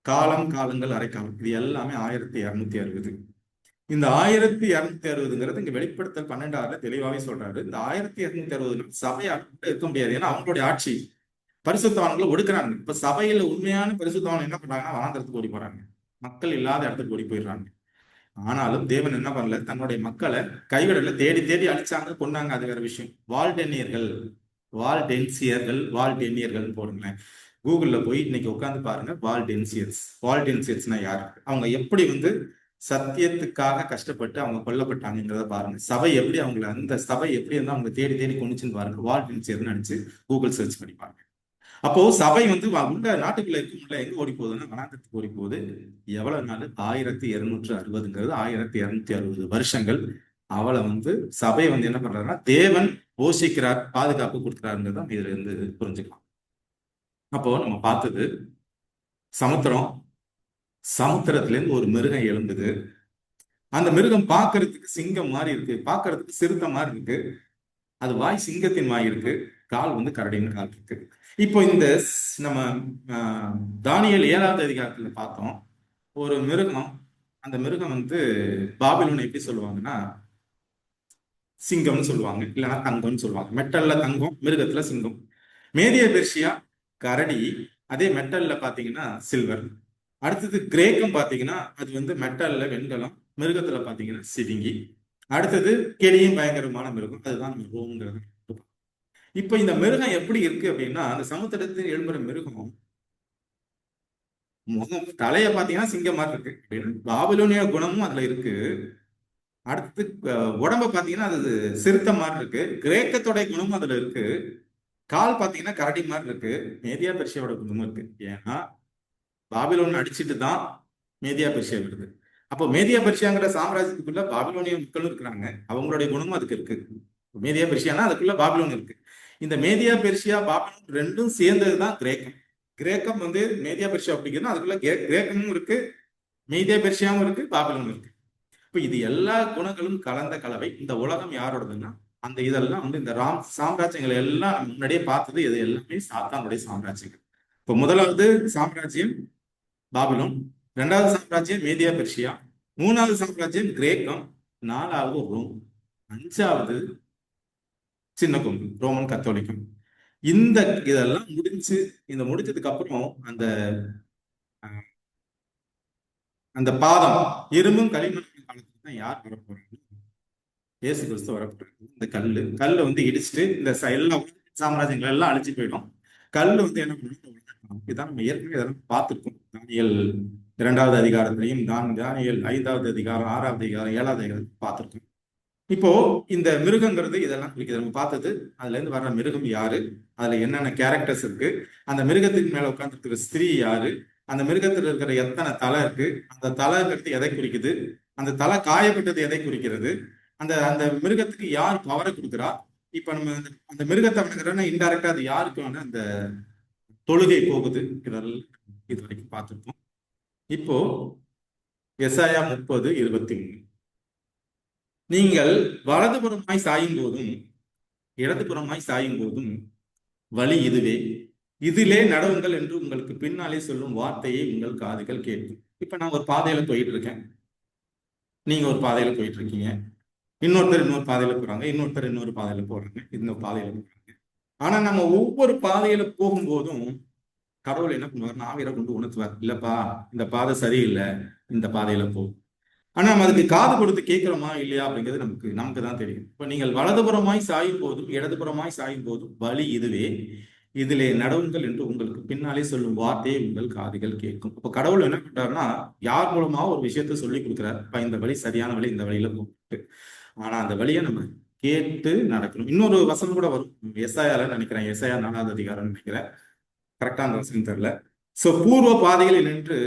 காலங்கள் அரைக்காலம், இது எல்லாமே 1260. இந்த 1260ங்கிறது இங்க வெளிப்படுத்தல் 12:6 தெளிவாவே சொல்றாரு. இந்த 1260 நாள் சபையால் இருக்க முடியாது, ஏன்னா அவங்களுடைய ஆட்சி. பரிசுத்தவான்களை ஒடுக்குறாங்க. இப்ப சபையில உண்மையான பரிசுத்தவான் என்ன பண்றாங்கன்னா வனாந்தரத்துக்கு ஓடி போறாங்க, மக்கள் இல்லாத இடத்துக்கு ஓடி போயிடுறாங்க. ஆனாலும் தேவன் என்ன பண்ணல, தன்னுடைய மக்களை கைவிடல, தேடி தேடி அழிச்சாங்க, கொண்டாங்க, அது வேற விஷயம். வால்டென்சியர்கள் போடுங்களேன், கூகுள்ல போய் இன்னைக்கு உட்காந்து பாருங்க. வால்டென்சியர்ஸ்னா யாரு, அவங்க எப்படி சத்தியத்துக்காக கஷ்டப்பட்டு அவங்க கொல்லப்பட்டாங்கிறத பாருங்க. சபை எப்படி அவங்களை, அந்த சபை எப்படி இருந்தா அவங்க தேடி தேடி கொண்டுச்சுன்னு பாருங்க. வால்டென்சியர்னு நினைச்சு கூகுள் சர்ச் பண்ணி பாருங்க. அப்போ சபை உள்ள நாட்டுக்குள்ள இருக்கும்ல, எங்க ஓடி போகுதுன்னா வனாந்தரத்துக்கு ஓடி போகுது. எவ்வளவு நாள்? 1260ங்கிறது 1260 வருஷங்கள். அவளை சபை என்ன பண்றாருன்னா தேவன் போஷிக்கிறார், பாதுகாப்பு கொடுக்கிறாருங்கிறத இதுல இருந்து புரிஞ்சுக்கலாம். அப்போ நம்ம பார்த்தது சமுத்திரத்துல இருந்து ஒரு மிருகம் எழுந்தது. அந்த மிருகம் பார்க்கறதுக்கு சிங்கம் மாதிரி இருக்கு, பார்க்கறதுக்கு சிறுத்தை மாதிரி இருக்கு. அது வாய் சிங்கத்தின் வாய் இருக்கு, கால் கரடின்னு கால் இருக்கு. இப்போ இந்த நம்ம தானியேல் 7வது அதிகாரத்துல பார்த்தோம் ஒரு மிருகம். அந்த மிருகம் பாபிலோன் எப்படி சொல்லுவாங்கன்னா சிங்கம்னு சொல்லுவாங்க, இல்லைன்னா தங்கம்னு சொல்லுவாங்க. மெட்டல்ல தங்கம், மிருகத்துல சிங்கம். மேதிய பெர்ஷியா கரடி, அதே மெட்டல்ல பாத்தீங்கன்னா சில்வர். அடுத்தது கிரேக்கம் பாத்தீங்கன்னா அது மெட்டல்ல வெண்கலம், மிருகத்துல பாத்தீங்கன்னா சிவிங்கி. அடுத்தது கெடியும் பயங்கரமான மிருகம், அதுதான் ரோம்ங்கிறது. இப்ப இந்த மிருகம் எப்படி இருக்கு அப்படின்னா, அந்த சமுத்திரத்தில் எழும்புற மிருகம் முகம் தலைய பாத்தீங்கன்னா சிங்கம் மாதிரி இருக்கு அப்படின்னு பாபிலோனிய குணமும் அதுல இருக்கு. அடுத்து உடம்ப பாத்தீங்கன்னா அது சிறுத்தை மாதிரி இருக்கு. கிரேக்கத்தோட குணமும் அதுல இருக்கு. கால் பாத்தீங்கன்னா கரடி மாதிரி இருக்கு. மேதியா பெர்ஷியாவோட குணமும் இருக்கு. ஏன்னா பாபிலோன் அடிச்சுட்டு தான் மேதியா பெர்ஷியா வருது. அப்போ மேதியா பெர்ஷியாங்கிற சாம்ராஜ்யத்துக்குள்ள பாபிலோனிய மக்களும் இருக்கிறாங்க, அவங்களுடைய குணமும் அதுக்கு இருக்கு. மேதியா பெர்ஷியானா அதுக்குள்ள பாபிலோன் இருக்கு. இந்த மேதியா பெர்ஷியா பாபிலோன் ரெண்டும் சேர்ந்ததுதான் கிரேக்கம். கிரேக்கம் மேதியா பெர்ஷியா அப்படிங்கிறது அதுக்குள்ள கிரேக்கமும் இருக்கு, மேதியா பெர்ஷியாவும் இருக்கு, பாபிலோன் இருக்கு. இப்ப இது எல்லா குணங்களும் கலந்த கலவை. இந்த உலகம் யாரோடதுன்னா அந்த இதெல்லாம் இந்த சாம்ராஜ்யங்கள் எல்லாம் முன்னாடியே பார்த்தது, இது எல்லாமே சாத்தானுடைய சாம்ராஜ்யங்கள். இப்ப முதலாவது சாம்ராஜ்யம் பாபிலோன், 2வது சாம்ராஜ்யம் மேதியா பெர்ஷியா, 3வது சாம்ராஜ்யம் கிரேக்கம், 4வது ரோம், 5வது சின்ன கொம்பு ரோமன் கத்தோலிக்கம். இதெல்லாம் முடிஞ்சதுக்கு அப்புறம் அந்த பாதம் இரும்பும் களிமண்ணும் காலத்துக்கு தான் யார் வரப்போறாங்க? இயேசு கிறிஸ்து வரப்போறாங்க. இந்த கல்லு இடிச்சுட்டு இந்த எல்லா சாம்ராஜ்யங்கள் எல்லாம் அழிச்சு போயிடும். கல்லு என்ன பண்ணும்? இதான் நம்ம ஏற்கனவே இதெல்லாம் பார்த்துருக்கோம். தானியேல் 2வது அதிகாரத்திலையும் தானியேல் 5வது அதிகாரம், 6வது அதிகாரம், 7வது அதிகாரம் பார்த்துருக்கோம். இப்போ இந்த மிருகங்கிறது இதெல்லாம் குறிக்குது. நம்ம பார்த்தது அதுல இருந்து வர்ற மிருகம் யாரு, அதுல என்னென்ன கேரக்டர்ஸ் இருக்கு, அந்த மிருகத்துக்கு மேல உட்கார்ந்துருக்கிற ஸ்திரீ யாரு, அந்த மிருகத்துல இருக்கிற எத்தனை தலை இருக்கு, அந்த தலைங்கிறது எதை குறிக்குது, அந்த தலை காயப்பட்டது எதை குறிக்கிறது, அந்த அந்த மிருகத்துக்கு யார் பவரை கொடுக்குறா. இப்ப நம்ம அந்த மிருகத்தை வணங்குறோம்னா இன்டைரக்டா அது யாருக்கு அந்த தொழுகை போகுது, இதெல்லாம் இது வரைக்கும் பார்த்துருக்கோம். இப்போ எசாயா 30:23, நீங்கள் வலதுபுறமாய் சாயும் போதும் இடதுபுறமாய் சாயும் போதும் வழி இதுவே, இதிலே நடவுங்கள் என்று உங்களுக்கு பின்னாலே சொல்லும் வார்த்தையை உங்கள் காதுகள் கேட்கும். இப்ப நான் ஒரு பாதையில போயிட்டு இருக்கேன், நீங்க ஒரு பாதையில போயிட்டு இருக்கீங்க, இன்னொருத்தர் இன்னொரு பாதையில போறாங்க, இன்னொருத்தர் இன்னொரு பாதையில போறாங்க, இந்த பாதையில போறாங்க. ஆனா நம்ம ஒவ்வொரு பாதையில போகும்போதும் கடவுள் என்ன பண்ணுவார், ஆவியரை கொண்டு உணர்த்துவார், இல்லப்பா இந்த பாதை சரியில்லை, இந்த பாதையில போ. ஆனா நம்ம அதுக்கு காது கொடுத்து கேட்கிறோமா இல்லையா அப்படிங்கிறது நமக்கு நமக்கு தான் தெரியும். இப்ப நீங்கள் வலதுபுறமாய் சாயும் போதும் இடதுபுறமாய் சாயும் போதும் வழி இதுவே, இதிலே நடவுங்கள் என்று உங்களுக்கு பின்னாலே சொல்லும் வார்த்தையை உங்கள் காதுகள் கேட்கும். அப்ப கடவுள் என்ன பண்றாருன்னா, யார் மூலமா ஒரு விஷயத்த சொல்லி கொடுக்குறாரு, இப்ப இந்த வழி சரியான வழி, இந்த வழியில போட்டு. ஆனா அந்த வழியை நம்ம கேட்டு நடக்கணும். இன்னொரு வசனம் கூட வரும், எஸ்ஐயால நினைக்கிறேன், எஸ்ஐயா 4வது அதிகாரம் நினைக்கிறேன், கரெக்டா அந்த வசனம் தெரியல. சோ பூர்வ பாதைகளில் நின்று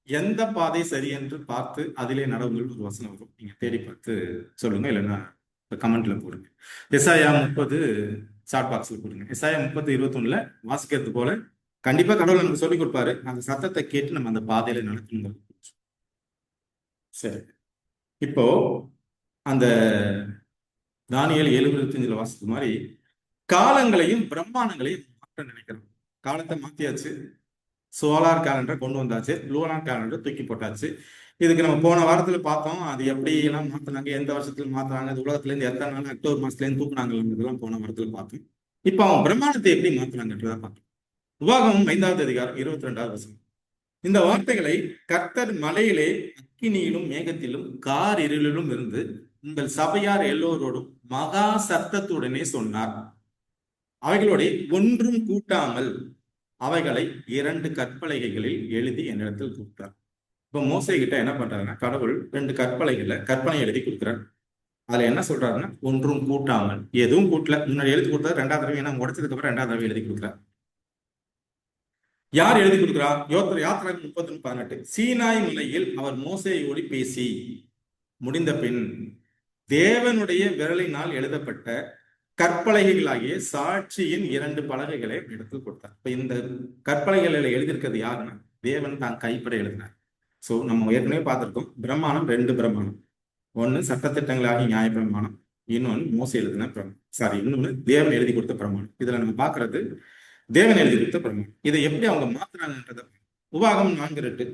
எந்த பாதை சரி என்று பார்த்து அதிலே நடவுங்கள் ஒரு வசனம் வரும். நீங்க தேடி பார்த்து சொல்லுங்க, இல்லைன்னா கமெண்ட்ல போடுங்க. எஸ்ஐயா 30 சாட் பாக்ஸ்ல போடுங்க. எஸ்ஐயா 30:21 வாசிக்கிறது போல கண்டிப்பா கடவுள் நமக்கு சொல்லி கொடுப்பாரு. அந்த சத்தத்தை கேட்டு நம்ம அந்த பாதையில நடக்கணும். சரி, இப்போ அந்த தானியேல் 7:25 வாசித்த மாதிரி காலங்களையும் பிரம்மாண்டங்களையும் மாற்ற நினைக்கிறோம். காலத்தை மாத்தியாச்சு, சோலார் கேலண்டரை கொண்டு வந்தாச்சு, லூனார் கேலண்டரை தூக்கி போட்டாச்சு. இதுக்கு நம்ம போன வாரத்துல பார்த்தோம், அது எப்படி எல்லாம் மாத்தினாங்க, எந்த வருஷத்துல மாத்தினாங்க, அது உலகத்துல இருந்து எத்தனை நாள் அக்டோபர் மாசத்துல இருந்து தூக்குனாங்கன்றதெல்லாம் போன வாரத்துல பார்த்தோம். இப்ப அவன் பிரம்மாண்டத்தை எப்படி மாத்தினாங்கன்றதை பார்த்தோம். உபாகமம் 5வது அதிகாரம் 22வது வசனம். இந்த வார்த்தைகளை கர்த்தர் மலையிலே அக்கினியிலும் மேகத்திலும் கார் இருளிலும் இருந்து உங்கள் சபையார் எல்லோரோடும் மகா சத்தத்துடனே சொன்னார். அவைகளோட ஒன்றும் கூட்டாமல் அவைகளை 2 கற்பலகைகளில் எழுதி என்னிடத்தில் கொடுத்தார். இப்ப மோசே கிட்ட என்ன பண்றாருன்னா, கடவுள் 2 கற்பனை எழுதி கொடுக்குறார். அதுல என்ன சொல்றாருன்னா, ஒன்றும் கூட்டாமல், எதுவும் கூட்டல, முன்னாடி எழுதி கொடுத்தாரு, 2வது தடவை என்ன உடைச்சதுக்கு அப்புறம் 2வது தடவை எழுதி கொடுக்குறார். யார் எழுதி கொடுக்குறா? யாத்திராகமம் 30:18. சீனாய் மலையில் அவர் மோசேயோடு பேசி முடிந்த பின் தேவனுடைய விரலினால் எழுதப்பட்ட கற்பலகைகளாகிய சாட்சியின் 2 பலகைகளை இடத்தில் கொடுத்தார். இப்ப இந்த கற்பலகைகளை எழுதியிருக்கிறது யாருன்னா, தேவன் தான் கைப்பட எழுதினார். சோ நம்ம ஏற்கனவே பார்த்திருக்கோம், பிரமாணம் 2 பிரமாணம். ஒன்னு சட்டத்திட்டங்களாகி நியாய பிரமாணம், இன்னொன்னு மோசே எழுதின பிரமாணம், இன்னொன்னு தேவன் எழுதி கொடுத்த பிரமாணம். இதுல நம்ம பாக்குறது தேவன் எழுதி கொடுத்த பிரமாணம். இதை எப்படி அவங்க மாத்துறாங்கன்றத உபாகமம் 4:8.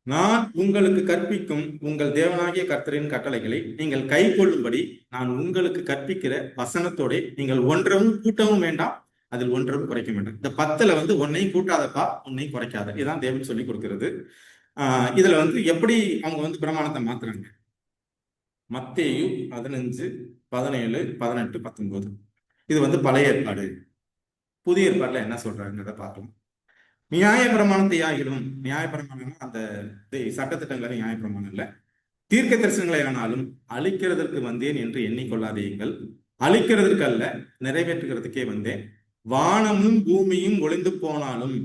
நான் உங்களுக்கு கற்பிக்கும் உங்கள் தேவனாகிய கர்த்தரின் கட்டளைகளை நீங்கள் கை கொள்ளும்படி நான் உங்களுக்கு கற்பிக்கிற வசனத்தோட நீங்கள் ஒன்றவும் கூட்டவும் வேண்டாம், அதில் ஒன்றவும் குறைக்க வேண்டாம். இந்த 10ல் ஒன்னையும் கூட்டாதப்பா, ஒன்னையும் குறைக்காத, இதுதான் தேவன் சொல்லி கொடுக்கிறது. இதுல எப்படி அவங்க பிரமாணத்தை மாத்துறாங்க? மத்தேயு 15, 17, 18, 19. இது பழைய ஏற்பாடு. புதிய ஏற்பாடுல என்ன சொல்றாங்கிறத பார்க்கலாம். நியாய பிரமாணத்தை ஆகிலும், நியாய பிரமாணம் அந்த சட்டத்திட்டங்களை நியாய பிரமாணம் இல்ல, தீர்க்க தரிசனங்களை ஆனாலும் அழிக்கிறதற்கு வந்தேன் என்று எண்ணிக்கொள்ளாதீர்கள், அழிக்கிறதற்கு அல்ல நிறைவேற்றுகிறதுக்கே வந்தேன். வானமும் பூமியும் ஒளிந்து போனாலும்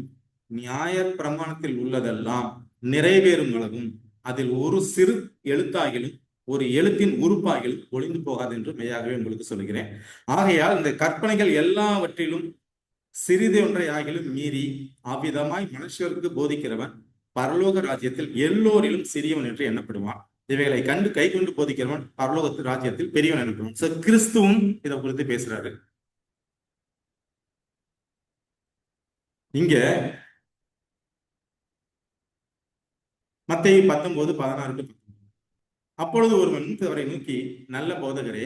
நியாய பிரமாணத்தில் உள்ளதெல்லாம் நிறைவேறும் அளவும் அதில் ஒரு சிறு எழுத்தாகிலும் ஒரு எழுத்தின் உறுப்பாகிலும் ஒளிந்து போகாது என்று மெய்யாகவே உங்களுக்கு சொல்கிறேன். ஆகையால் இந்த கற்பனைகள் எல்லாவற்றிலும் சிறிது ஒன்றை ஆகிலும் மீறி அவ்விதமாய் மனுஷருக்கு போதிக்கிறவன் பரலோக ராஜ்யத்தில் எல்லோரிலும் சிறியவன் என்று எண்ணப்படுவான். இவைகளை கண்டு கை கொண்டு போதிக்கிறவன் பரலோகத்து ராஜ்யத்தில் பெரியவன் எனப்படுவான். சோ கிறிஸ்துவும் இதை குறித்து பேசுறாரு. இங்க மத்தேயு 19:16. அப்பொழுது ஒருவன் அவரை நோக்கி, நல்ல போதகரே,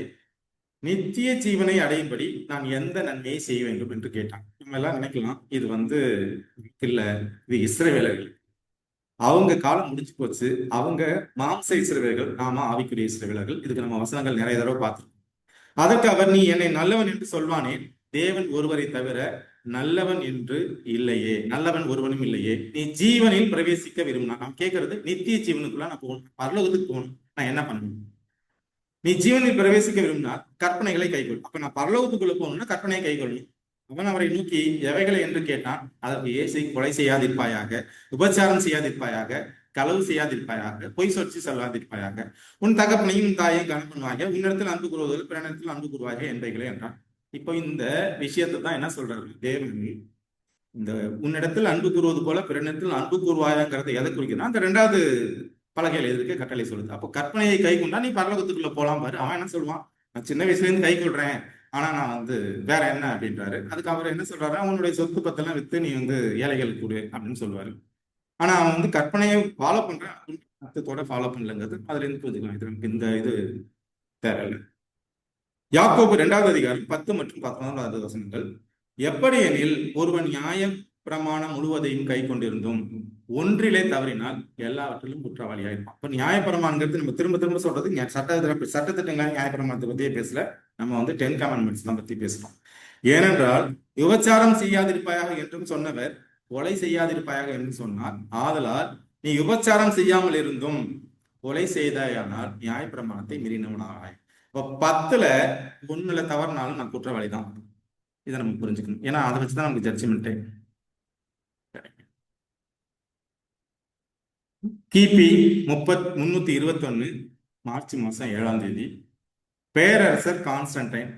நித்திய ஜீவனை அடையும்படி நான் எந்த நன்மையை செய்ய வேண்டும் என்று கேட்டான். நம்ம எல்லாம் நினைக்கலாம், இது இல்ல, இது இஸ்ரவேலர்கள், அவங்க காலம் முடிச்சு போச்சு, அவங்க மாம்ச இஸ்ரவேலர்கள், நாம ஆவிக்குரிய இஸ்ரவேலர்கள். இதுக்கு நம்ம வசனங்கள் நிறைய தடவை பார்த்திருக்கோம். அதற்கு அவர், நீ என்னை நல்லவன் என்று சொல்வானே, தேவன் ஒருவரை தவிர நல்லவன் என்று இல்லையே, நல்லவன் ஒருவனும் இல்லையே, நீ ஜீவனில் பிரவேசிக்க விரும்பினா, நான் கேட்கறது நித்திய ஜீவனுக்குள்ள நான் போகணும், பரலோகத்துக்கு போகணும், நான் என்ன பண்ணணும்? நீ ஜீவனில் பிரவேசிக்க விரும்பினால் கற்பனைகளை கைகொள். அப்ப நான் பரலோகத்துக்குள்ள போகணும்னா கற்பனையை கைகொள்ளணும். அவன் அவரை நோக்கி எவைகளை என்று கேட்டான். அதற்கு இயேசு, கொலை செய்யாதிருப்பாயாக, உபச்சாரம் செய்யாதிருப்பாயாக, களவு செய்யாதிருப்பாயாக, பொய் சொற்சி சொல்லாதிருப்பாயாக, உன் தகப்பனையும் உன் தாயையும் கணவனாக, உன்னிடத்தில் அன்பு கூறுவதில் பிறனிடத்தில் அன்பு கூறுவாக என்பவைகளே என்றான். இப்போ இந்த விஷயத்தை தான் என்ன சொல்றாரு தேவன், இந்த உன்னிடத்தில் அன்பு கூறுவது போல பிறனிடத்தில் அன்பு கூறுவாயாங்கிறத எதை குறிக்கிறான்? அந்த 2வது பலகையில் எதிர்க்க கட்டளை சொல்லுது. அப்போ கற்பனையை கை கொண்டா நீ பரலோகத்துக்குள்ள போலாம் பாரு. அவன் என்ன சொல்லுவான், நான் சின்ன வயசுல இருந்து கை கொள்றேன், ஆனா நான் வேற என்ன அப்படின்றாரு. அதுக்கு அவர் என்ன சொல்றாரு, அவனுடைய சொத்து பத்தெல்லாம் வித்து நீ ஏழைகளுக்கு கொடு அப்படின்னு சொல்லுவாரு. ஆனா அவன் கற்பனையை ஃபாலோ பண்றான், அர்த்தத்தோட ஃபாலோ பண்ணலங்கிறது அதுல இருந்து புரிஞ்சுக்கலாம். இது நமக்கு இந்த இது தேவையில்லை. யாக்கோபு 2வது அதிகாரம் 10 மற்றும் 11வது வசனங்கள். எப்படி எனில் ஒருவன் நியாய பிரமாணம் முழுவதையும் கை கொண்டிருந்தும் ஒன்றிலே தவறினால் எல்லாவற்றிலும் குற்றவாளியாயிருப்பான். இப்ப நியாயப்பிரமாணங்கிறது நம்ம திரும்ப திரும்ப சொல்றது சட்டத்திட்டங்கள் நியாயப்பிரமாணத்தை பத்தியே பேசல. நம்ம வந்து 10 கமாண்ட்மெண்ட்ஸ் தான் பத்தி பேசுறோம். ஏனென்றால் விபச்சாரம் செய்யாதிருப்பாயாக என்றும் சொன்னவர் கொலை செய்யாதிருப்பாயாக என்று சொன்னார். ஆதலால் நீ விபச்சாரம் செய்யாமல் இருந்தும் கொலை செய்தாயானால் நியாயப்பிரமாணத்தை மீறினவனாய். இப்போ 10ல 1ல தவறினாலும் நான் குற்றவாளி தான். இதை நம்ம புரிஞ்சுக்கணும். ஏன்னா அதை வச்சுதான் நமக்கு ஜட்ஜ்மெண்ட்டே. கிபி 321 மார்ச் மாசம் 7ஆம் தேதி பேரரசர் கான்ஸ்டன்டைன்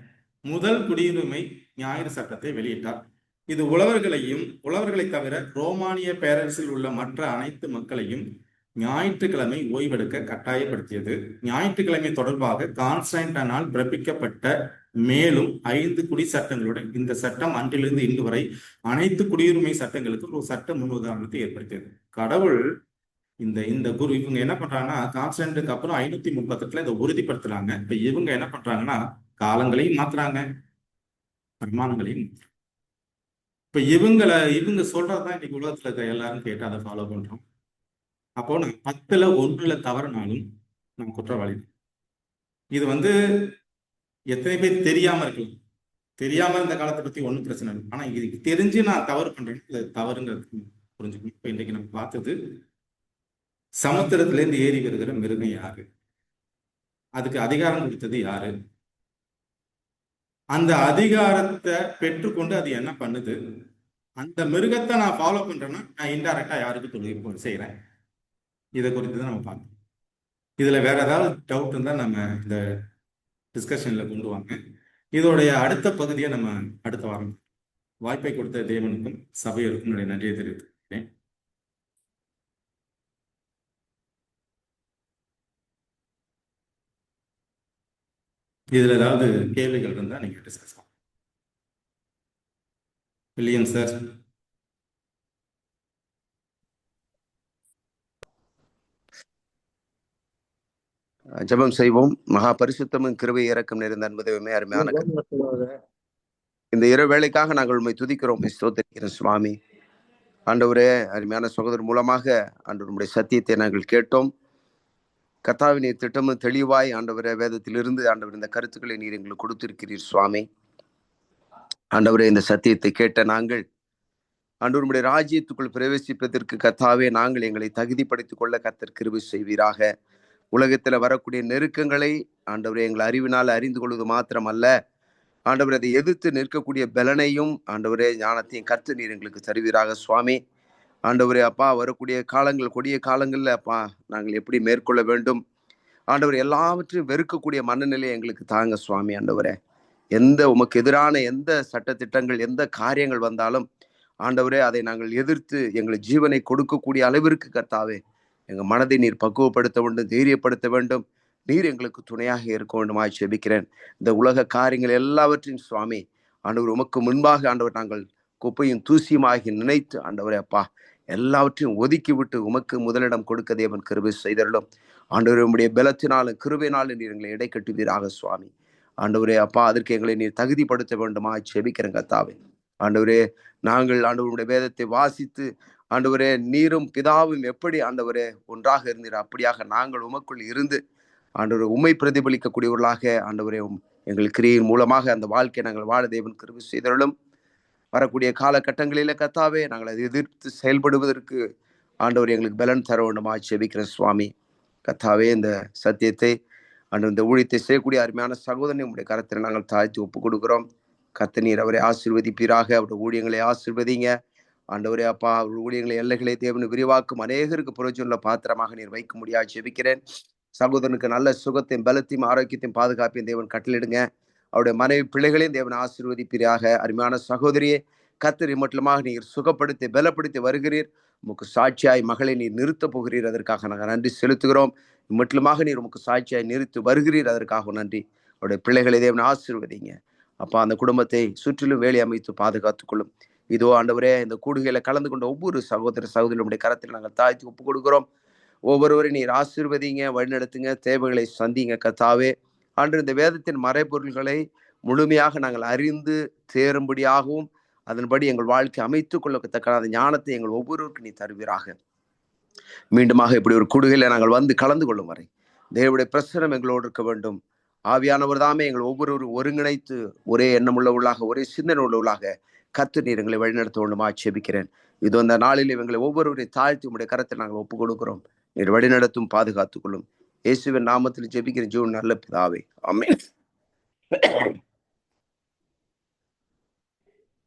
முதல் குடியுரிமை ஞாயிறு சட்டத்தை வெளியிட்டார். இது உழவர்களை தவிர ரோமானிய பேரரசில் உள்ள மற்ற அனைத்து மக்களையும் ஞாயிற்றுக்கிழமை ஓய்வெடுக்க கட்டாயப்படுத்தியது. ஞாயிற்றுக்கிழமை தொடர்பாக கான்ஸ்டன்டைனால் பிறப்பிக்கப்பட்ட மேலும் 5 குடி சட்டங்களுடன் இந்த சட்டம் அன்றிலிருந்து இன்று வரை அனைத்து குடியுரிமை சட்டங்களுக்கு ஒரு சட்ட முன்னுதாரணத்தை ஏற்படுத்தியது. கடவுள் இந்த குரு இவங்க என்ன பண்றாங்கன்னா, கான்ஸ்டன்ட்டுக்கு அப்புறம் 538 இதை உறுதிப்படுத்துறாங்க. இப்ப இவங்க என்ன பண்றாங்கன்னா, காலங்களையும் மாத்துறாங்க, பிரமாணங்களையும். இப்ப இவங்க சொல்றதுதான் இன்னைக்கு உலகத்துல இருக்க எல்லாரும் கேட்டு அதை ஃபாலோ பண்றோம். அப்போ நான் 10ல 1ல தவறுனாலும் நான் குற்றவாளி. இது வந்து எத்தனை பேர் தெரியாம இருக்கலாம். தெரியாம இந்த காலத்தை பத்தி ஒன்றும் பிரச்சனை இல்லை. ஆனா இதுக்கு தெரிஞ்சு நான் தவறு பண்றேன்னு இது தவறுங்கிறது புரிஞ்சுக்கணும். இப்ப இன்றைக்கு நம்ம பார்த்தது சமுத்திரத்திலேருந்து ஏறி வருகிற மிருகம் யாரு, அதுக்கு அதிகாரம் கொடுத்தது யாரு, அந்த அதிகாரத்தை பெற்றுக்கொண்டு அது என்ன பண்ணுது, அந்த மிருகத்தை நான் ஃபாலோ பண்றேன்னா நான் இன்டைரக்டா யாருக்கு தொழுகை செய்யறேன். இதை குறித்து தான் நம்ம பார்க்கணும். இதுல வேற ஏதாவது டவுட் இருந்தா நம்ம இந்த டிஸ்கஷன்ல கொண்டு வாங்க. இதோடைய அடுத்த பகுதியை நம்ம அடுத்த வாரம். வாய்ப்பை கொடுத்த தேவனுக்கும் சபையோருக்கும் என்னுடைய நன்றியை தெரிவித்துக்கிறேன். இதுல ஏதாவது கேள்விகள் இருந்தா நீங்க டிஸ்கஸ் பண்ணலாம். William sir. ஜெபம் செய்வோம். மகா பரிசுத்தமும் கிருபை இரக்கம் நிறைந்த அன்பு தெய்வமே, அருமையான இந்த இரவு வேளைக்காக நாங்கள் உண்மை துதிக்கிறோம், ஸ்தோத்திரிக்கிறோம் சுவாமி. ஆண்டவரே, அருமையான சகோதரர் மூலமாக ஆண்டவருடைய சத்தியத்தை நாங்கள் கேட்டோம். கர்த்தாவின் திட்டமும் தெளிவாய் ஆண்டவரே வேதத்திலிருந்து ஆண்டவர் இந்த கருத்துக்களை நீர் எங்களுக்கு கொடுத்திருக்கிறீர் சுவாமி. ஆண்டவரே, இந்த சத்தியத்தை கேட்ட நாங்கள் ஆண்டவருடைய ராஜ்யத்துக்குள் பிரவேசிப்பதற்கு கர்த்தாவே நாங்கள் எங்களை தகுதிப்படுத்திக் கொள்ள கர்த்தர் கிருபை செய்வீராக. உலகத்துல வரக்கூடிய நெருக்கங்களை ஆண்டவரே எங்களை அறிவினால் அறிந்து கொள்வது மாத்திரமல்ல, ஆண்டவரே அதை எதிர்த்து நிற்கக்கூடிய பலனையும் ஆண்டவரே ஞானத்தையும் கர்த்தர் நீர் எங்களுக்கு தருவீராக சுவாமி. ஆண்டவரே அப்பா, வரக்கூடிய காலங்கள் கொடிய காலங்கள்ல அப்பா நாங்கள் எப்படி மேற்கொள்ள வேண்டும் ஆண்டவர், எல்லாவற்றையும் வெறுக்கக்கூடிய மனநிலையை எங்களுக்கு தாங்க சுவாமி. ஆண்டவரே, உமக்கு எதிரான எந்த சட்டத்திட்டங்கள் எந்த காரியங்கள் வந்தாலும் ஆண்டவரே அதை நாங்கள் எதிர்த்து எங்களை ஜீவனை கொடுக்கக்கூடிய அளவிற்கு கர்த்தாவே எங்கள் மனதை நீர் பக்குவப்படுத்த வேண்டும், தைரியப்படுத்த வேண்டும். நீர் எங்களுக்கு துணையாக இருக்க வேண்டுமா ஜெபிக்கிறேன். இந்த உலக காரியங்கள் எல்லாவற்றையும் சுவாமி ஆண்டவர் உமக்கு முன்பாக ஆண்டவர் நாங்கள் குப்பையும் தூசியுமாகி நினைத்து ஆண்டவரே அப்பா எல்லாவற்றையும் ஒதுக்கி விட்டு உமக்கு முதலிடம் கொடுக்க தேவன் கிருபை செய்தருளும். ஆண்டவரே, உம்முடைய பலத்தினாலும் கிருபையினாலும் நீர் எங்களை இடை கட்டுவீராக சுவாமி. ஆண்டவரே அப்பா, அதற்கு எங்களை நீர் தகுதிப்படுத்த வேண்டுமா ஜெபிக்கிறேன் கர்த்தாவே. ஆண்டவரே, நாங்கள் ஆண்டவருடைய வேதத்தை வாசித்து ஆண்டவரே நீரும் பிதாவும் எப்படி ஆண்டவரே ஒன்றாக இருந்தீர் அப்படியாக நாங்கள் உமக்குள் இருந்து ஆண்டவரே உம்மை பிரதிபலிக்கக்கூடியவர்களாக ஆண்டவரே எங்கள் கிரியின் மூலமாக அந்த வாழ்க்கையை நாங்கள் வாழ தேவன் கிருபை செய்தருளும். வரக்கூடிய காலகட்டங்களில கர்த்தாவே நாங்கள் அதை எதிர்த்து செயல்படுவதற்கு ஆண்டவர் எங்களுக்கு பலன் தர வேண்டுமா ஜெபிக்கிற சுவாமி. கர்த்தாவே, இந்த சத்தியத்தை ஆண்டவர் இந்த ஊழியத்தை செய்யக்கூடிய அருமையான சகோதரனை உங்களுடைய கரத்தில் நாங்கள் தாழ்த்தி ஒப்புக் கொடுக்கிறோம். கர்த்தர் நீர் அவரை ஆசீர்வதிப்பீராக, அவருடைய ஊழியங்களை ஆசீர்வதிங்க ஆண்டவரே அப்பா. அவர் ஊழியங்களை எல்லைகளை தேவன் விரிவாக்கும் அநேகருக்கு புரோஜனமுள்ள பாத்திரமாக நீர் வைக்க முடியாது ஜெபிக்கிறேன். சகோதரனுக்கு நல்ல சுகத்தையும் பலத்தையும் ஆரோக்கியத்தையும் பாதுகாப்பையும் தேவன் கட்டளிடுங்க. அவருடைய மனைவி பிள்ளைகளையும் தேவன் ஆசீர்வதிப்பீராக. அருமையான சகோதரியே, கர்த்தர் மட்டுமாக நீர் சுகப்படுத்தி பலப்படுத்தி வருகிறீர். உமக்கு சாட்சியாய் மகளை நீர் நிறுத்த போகிறீர், அதற்காக நாங்கள் நன்றி செலுத்துகிறோம். மட்டுமாக நீர் உமக்கு சாட்சியாய் நிறுத்தி வருகிறீர், அதற்காக நன்றி. அவருடைய பிள்ளைகளை தேவன் ஆசீர்வதிங்க அப்பா. அந்த குடும்பத்தை சுற்றிலும் வேலை அமைத்து பாதுகாத்துக் கொள்ளும். இதோ ஆண்டவரே, இந்த கூடுகையில கலந்து கொண்ட ஒவ்வொரு சகோதர சகோதரியுடைய கரத்தில் நாங்கள் தாழ்த்தி ஒப்புக் கொடுக்கிறோம். ஒவ்வொருவரையும் நீர் ஆசீர்வதிங்க, வழிநடத்துங்க, தேவைகளை சந்திங்க கர்த்தாவே. அன்று இந்த வேதத்தின் மறைபொருள்களை முழுமையாக நாங்கள் அறிந்து தேரும்படியாகவும் அதன்படி எங்கள் வாழ்க்கை அமைத்துக் கொள்ளத்தக்க அந்த ஞானத்தை எங்கள் ஒவ்வொருவருக்கும் நீ தருவீராக. மீண்டுமாக இப்படி ஒரு கூடுகையில நாங்கள் வந்து கலந்து கொள்ளும் வரை தேவனுடைய பிரசனம் எங்களோடு இருக்க வேண்டும். ஆவியானவர் தாமே எங்கள் ஒவ்வொருவரும் ஒருங்கிணைத்து ஒரே எண்ணம் உள்ளவர்களாக, ஒரே சிந்தனை உள்ளவர்களாக கர்த்தர் நீர் எங்களை வழிநடத்த வேண்டுமா ஜெபிக்கிறேன். இது அந்த நாளில் எங்களை ஒவ்வொருவரையும் தாழ்த்தி உடைய கரத்தை நாங்கள் ஒப்புக் கொடுக்கிறோம். நீர் வழிநடத்தும், பாதுகாத்துக் கொள்ளும். இயேசுவின் நாமத்தில் ஜெபிக்கிற ஜீவன் நல்ல பிதாவே, ஆமென்.